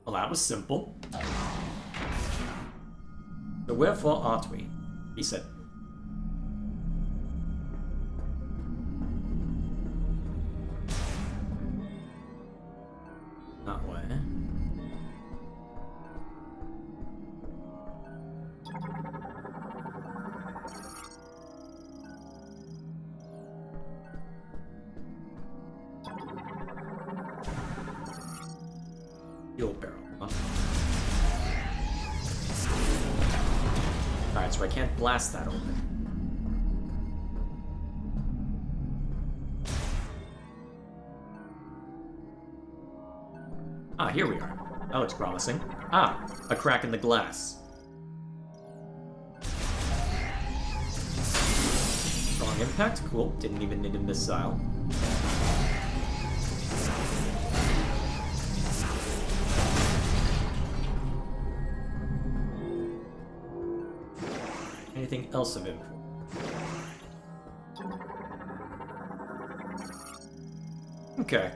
Well, that was simple. So wherefore art we? He said. That way. Fuel barrel, huh? Alright, so I can't blast that open. Ah, here we are. That looks promising. Ah, a crack in the glass. Strong impact, cool. Didn't even need a missile. Anything else of import? Okay.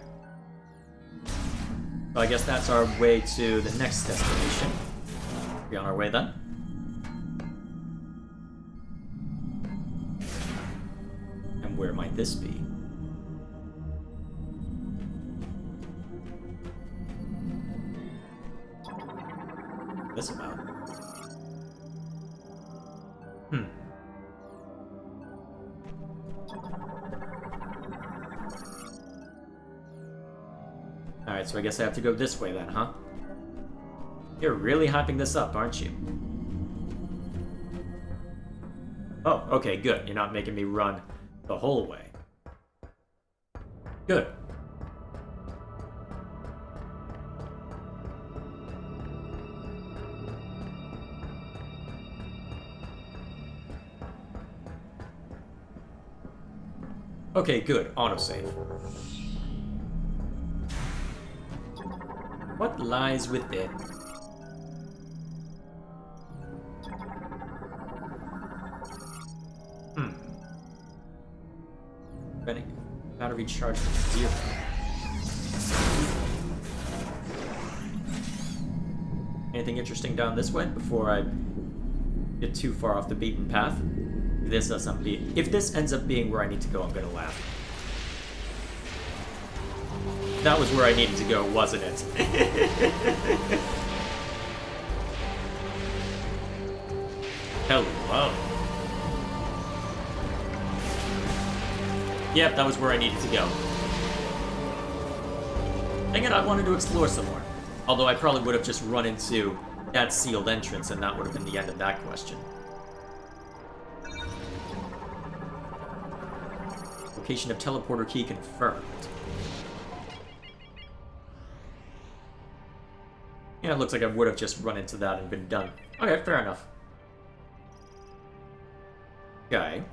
Well, I guess that's our way to the next destination. Be on our way then. And where might this be? This about? Alright, so I guess I have to go this way then, huh? You're really hyping this up, aren't you? Oh, okay, good. You're not making me run the whole way. Good. Okay, good. Autosave. What lies within? Battery charge to 0. Anything interesting down this way before I get too far off the beaten path? If this ends up being where I need to go, I'm gonna laugh. That was where I needed to go, wasn't it? Hello. Yep, that was where I needed to go. Dang it, I wanted to explore some more. Although I probably would have just run into that sealed entrance and that would have been the end of that question. Location of teleporter key confirmed. Yeah, it looks like I would have just run into that and been done. Okay, fair enough. Okay.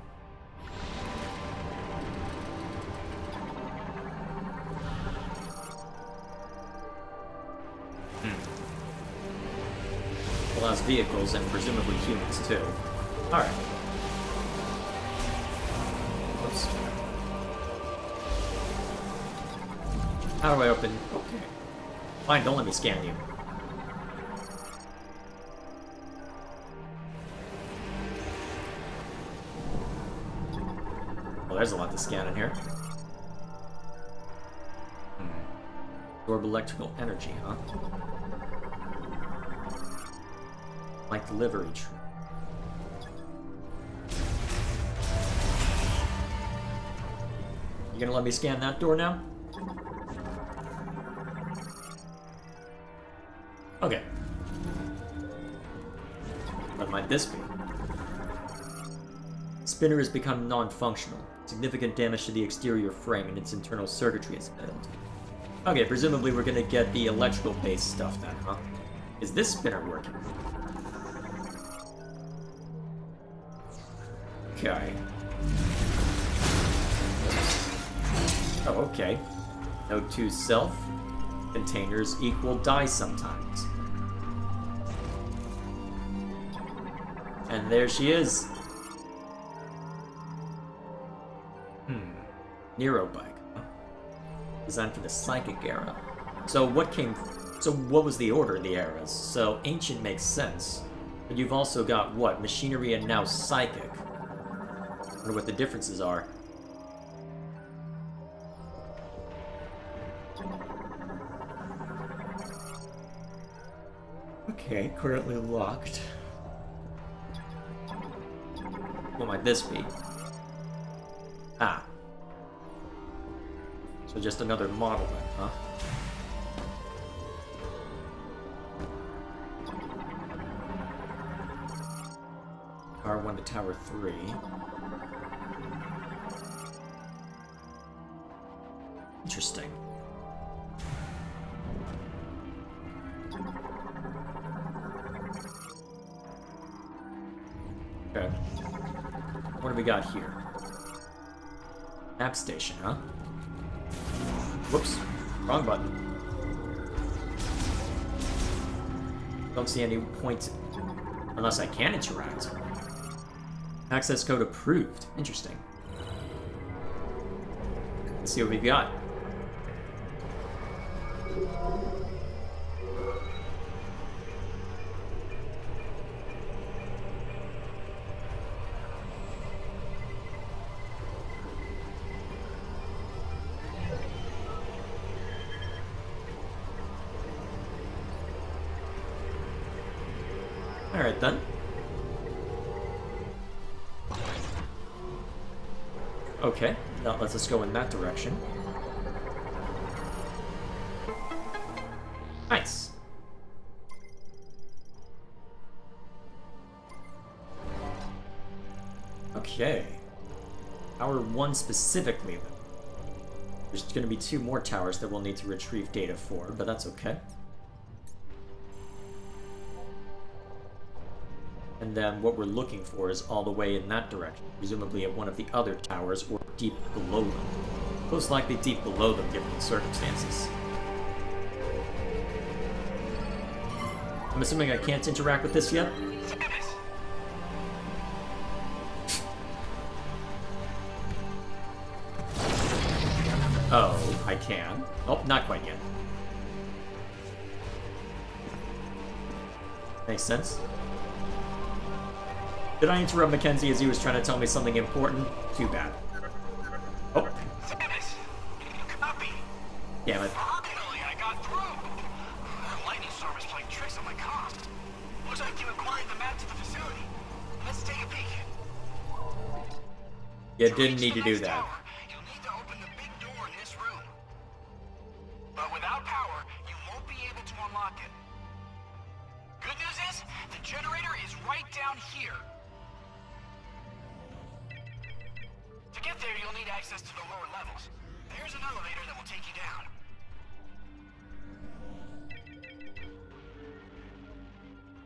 Allows vehicles and presumably humans too. Alright. Oops. How do I open? Okay. Fine, don't let me scan you. Well, there's a lot to scan in here. Absorb electrical energy, huh? Like delivery tree. You gonna let me scan that door now? Okay. What might this be? Spinner has become non-functional. Significant damage to the exterior frame and its internal circuitry is failed. Okay, presumably we're gonna get the electrical-based stuff then, huh? Is this spinner working? Okay. Oh, okay. Node 2 self. Containers equal die sometimes. And there she is. Nero bike. Designed for the psychic era. So what came So what was the order of the eras? So ancient makes sense, but you've also got what? Machinery and now psychic. I wonder what the differences are. Okay, currently locked. What might this be? Ah. So just another model then, huh? Tower 1 to Tower 3. Interesting. Okay. What do we got here? Map station, huh? Whoops. Wrong button. Don't see any point unless I can interact. Access code approved. Interesting. Let's see what we've got. Alright then. Okay, that lets us go in that direction. Nice. Okay. Tower 1 specifically, then. There's going to be 2 more towers that we'll need to retrieve data for, but that's okay. And then what we're looking for is all the way in that direction, presumably at one of the other towers or deep below them. Most likely deep below them, given the circumstances. I'm assuming I can't interact with this yet? Oh, I can. Oh, not quite yet. Makes sense. Did I interrupt Mackenzie as he was trying to tell me something important? Too bad. Oh. Copy. Damn it. Finally, I got through. The lightning storm is playing tricks on my comms. Looks like you acquired the map to the facility. Let's take a peek. You didn't need to do that. Tower, you'll need to open the big door in this room. But without power, you won't be able to unlock it. Good news is, the generator is right down here. To get there, you'll need access to the lower levels. There's an elevator that will take you down.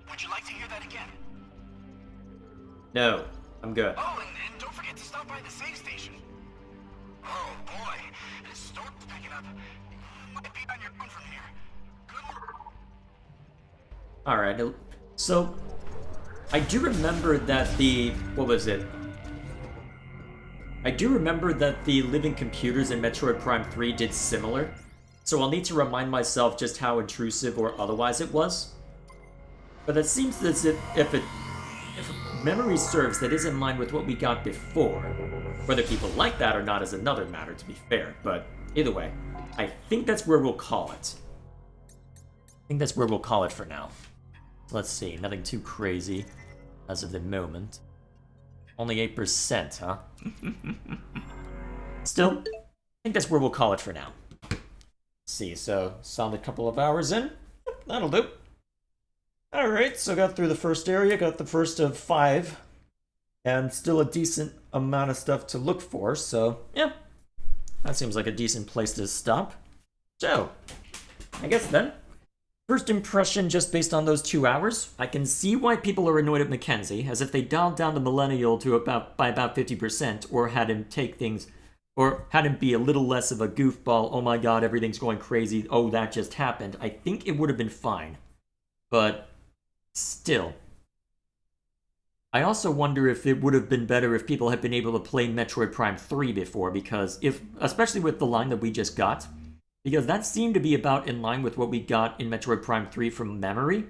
Would you like to hear that again? No, I'm good. Oh, and don't forget to stop by the save station. Oh boy, this storm's picking up. You might be on your own from here. Good work. Alright, so I do remember that the... what was it? I do remember that the living computers in Metroid Prime 3 did similar, so I'll need to remind myself just how intrusive or otherwise it was. But it seems as if memory serves, that is in line with what we got before. Whether people like that or not is another matter, to be fair, but either way, I think that's where we'll call it. I think that's where we'll call it for now. Let's see, nothing too crazy as of the moment. Only 8%, huh? Still, I think that's where we'll call it for now. Let's see, so solid couple of hours in. That'll do. Alright, so got through the first area, got the first of 5. And still a decent amount of stuff to look for, so yeah. That seems like a decent place to stop. So, I guess then, first impression just based on those 2 hours, I can see why people are annoyed at Mackenzie, as if they dialed down the Millennial to by about 50%, or had him take things, or had him be a little less of a goofball, oh my god, everything's going crazy, oh that just happened. I think it would have been fine. But, still. I also wonder if it would have been better if people had been able to play Metroid Prime 3 before, because if, especially with the line that we just got, because that seemed to be about in line with what we got in Metroid Prime 3 from memory,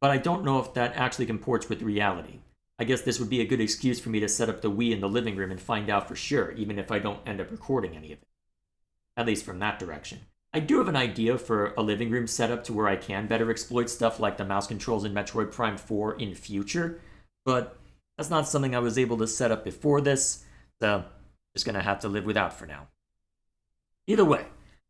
but I don't know if that actually comports with reality. I guess this would be a good excuse for me to set up the Wii in the living room and find out for sure, even if I don't end up recording any of it. At least from that direction. I do have an idea for a living room setup to where I can better exploit stuff like the mouse controls in Metroid Prime 4 in future, but that's not something I was able to set up before this, so just gonna have to live without for now. Either way,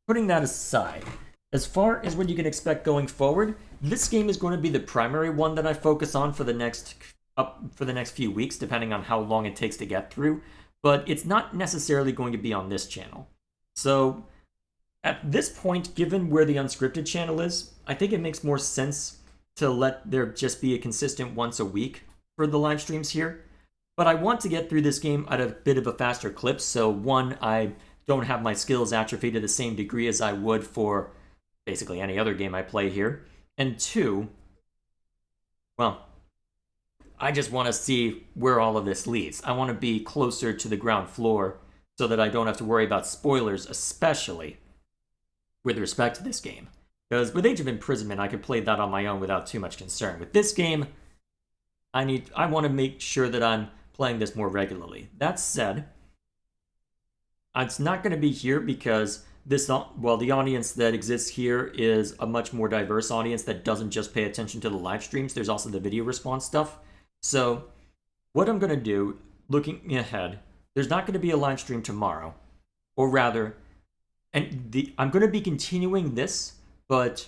putting that aside, as far as what you can expect going forward, this game is going to be the primary one that I focus on for the next few weeks, depending on how long it takes to get through, but it's not necessarily going to be on this channel. So, at this point, given where the unscripted channel is, I think it makes more sense to let there just be a consistent once a week for the live streams here. But I want to get through this game at a bit of a faster clip, so one, I don't have my skills atrophy to the same degree as I would for basically any other game I play here. And two, well, I just want to see where all of this leads. I want to be closer to the ground floor so that I don't have to worry about spoilers, especially with respect to this game. Because with Age of Imprisonment, I could play that on my own without too much concern. With this game, I want to make sure that I'm playing this more regularly. That said, it's not going to be here because the audience that exists here is a much more diverse audience that doesn't just pay attention to the live streams. There's also the video response stuff. So, what I'm going to do, looking ahead, there's not going to be a live stream tomorrow. Or rather, I'm going to be continuing this, but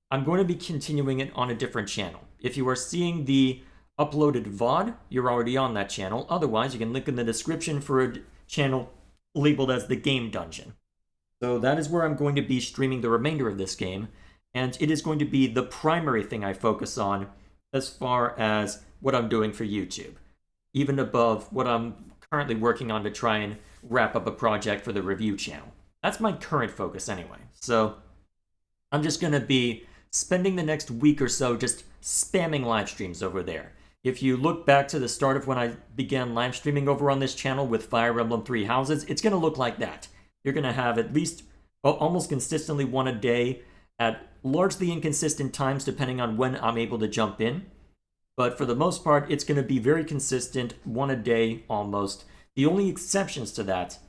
I'm going to be continuing it on a different channel. If you are seeing the uploaded VOD, you're already on that channel. Otherwise, you can link in the description for a channel labeled as the Game Dungeon. So that is where I'm going to be streaming the remainder of this game, and it is going to be the primary thing I focus on as far as what I'm doing for YouTube, even above what I'm currently working on to try and wrap up a project for the review channel. That's my current focus anyway. So I'm just going to be spending the next week or so just spamming live streams over there. If you look back to the start of when I began live streaming over on this channel with Fire Emblem Three Houses, it's going to look like that. You're going to have at least almost consistently one a day at largely inconsistent times depending on when I'm able to jump in. But for the most part, it's going to be very consistent, one a day almost. The only exceptions to that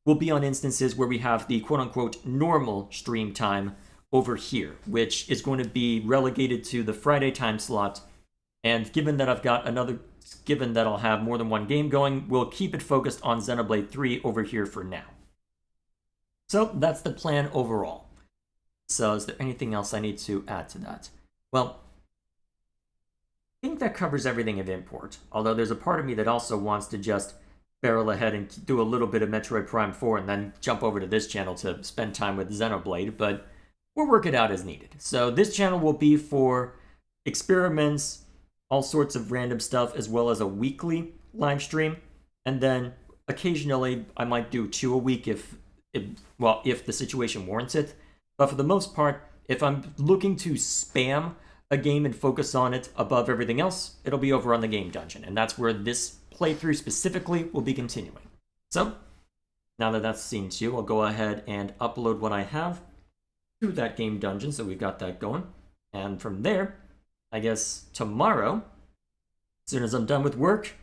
will be on instances where we have the quote-unquote normal stream time over here, which is going to be relegated to the Friday time slot. And given that I'll have more than one game going, we'll keep it focused on Xenoblade 3 over here for now. So that's the plan overall. So is there anything else I need to add to that? Well, I think that covers everything of import, although there's a part of me that also wants to just barrel ahead and do a little bit of Metroid Prime 4 and then jump over to this channel to spend time with Xenoblade, but we'll work it out as needed. So this channel will be for experiments, all sorts of random stuff, as well as a weekly live stream, and then occasionally I might do 2 a week if the situation warrants it. But for the most part, if I'm looking to spam a game and focus on it above everything else, it'll be over on the Game Dungeon, and that's where this playthrough specifically will be continuing. So, now that that's scene 2, I'll go ahead and upload what I have to that Game Dungeon, so we've got that going. And from there, I guess tomorrow, as soon as I'm done with work,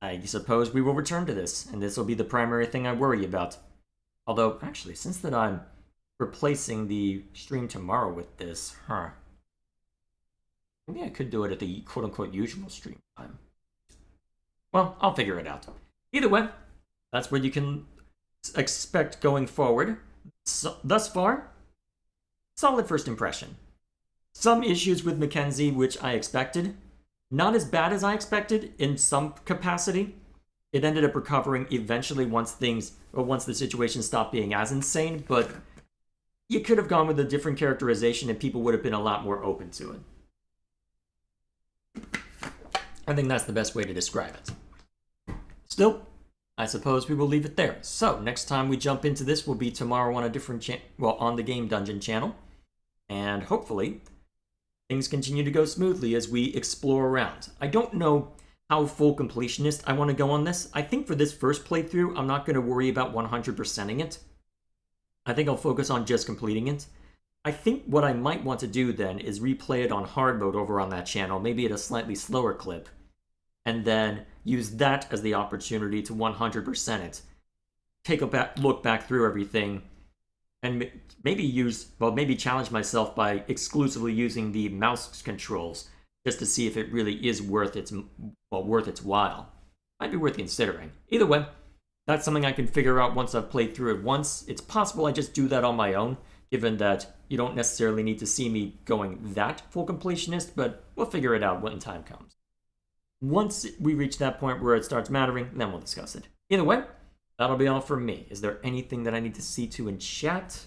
I suppose we will return to this, and this will be the primary thing I worry about. Although, actually, since that I'm replacing the stream tomorrow with this, maybe I could do it at the quote-unquote usual stream time. Well, I'll figure it out. Either way, that's what you can expect going forward. So, thus far, solid first impression. Some issues with Mackenzie, which I expected. Not as bad as I expected in some capacity. It ended up recovering eventually once the situation stopped being as insane, but you could have gone with a different characterization and people would have been a lot more open to it. I think that's the best way to describe it. Still, I suppose we will leave it there. So, next time we jump into this will be tomorrow on a different on the Game Dungeon channel. And hopefully, things continue to go smoothly as we explore around. I don't know how full completionist I want to go on this. I think for this first playthrough, I'm not going to worry about 100%ing it. I think I'll focus on just completing it. I think what I might want to do then is replay it on hard mode over on that channel, maybe at a slightly slower clip, and then use that as the opportunity to 100% it. Take a look back through everything, and maybe challenge myself by exclusively using the mouse controls, just to see if it really is worth its while. Might be worth considering. Either way, that's something I can figure out once I've played through it once. It's possible I just do that on my own, given that you don't necessarily need to see me going that full completionist, but we'll figure it out when time comes. Once we reach that point where it starts mattering, then we'll discuss it. Either way, that'll be all from me. Is there anything that I need to see to in chat?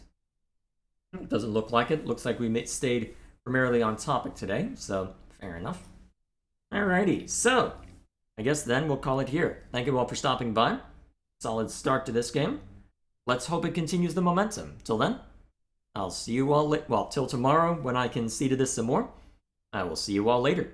It doesn't look like it. Looks like we stayed primarily on topic today, so fair enough. Alrighty, so I guess then we'll call it here. Thank you all for stopping by. Solid start to this game. Let's hope it continues the momentum. Till then, I'll see you all till tomorrow when I can see to this some more. I will see you all later.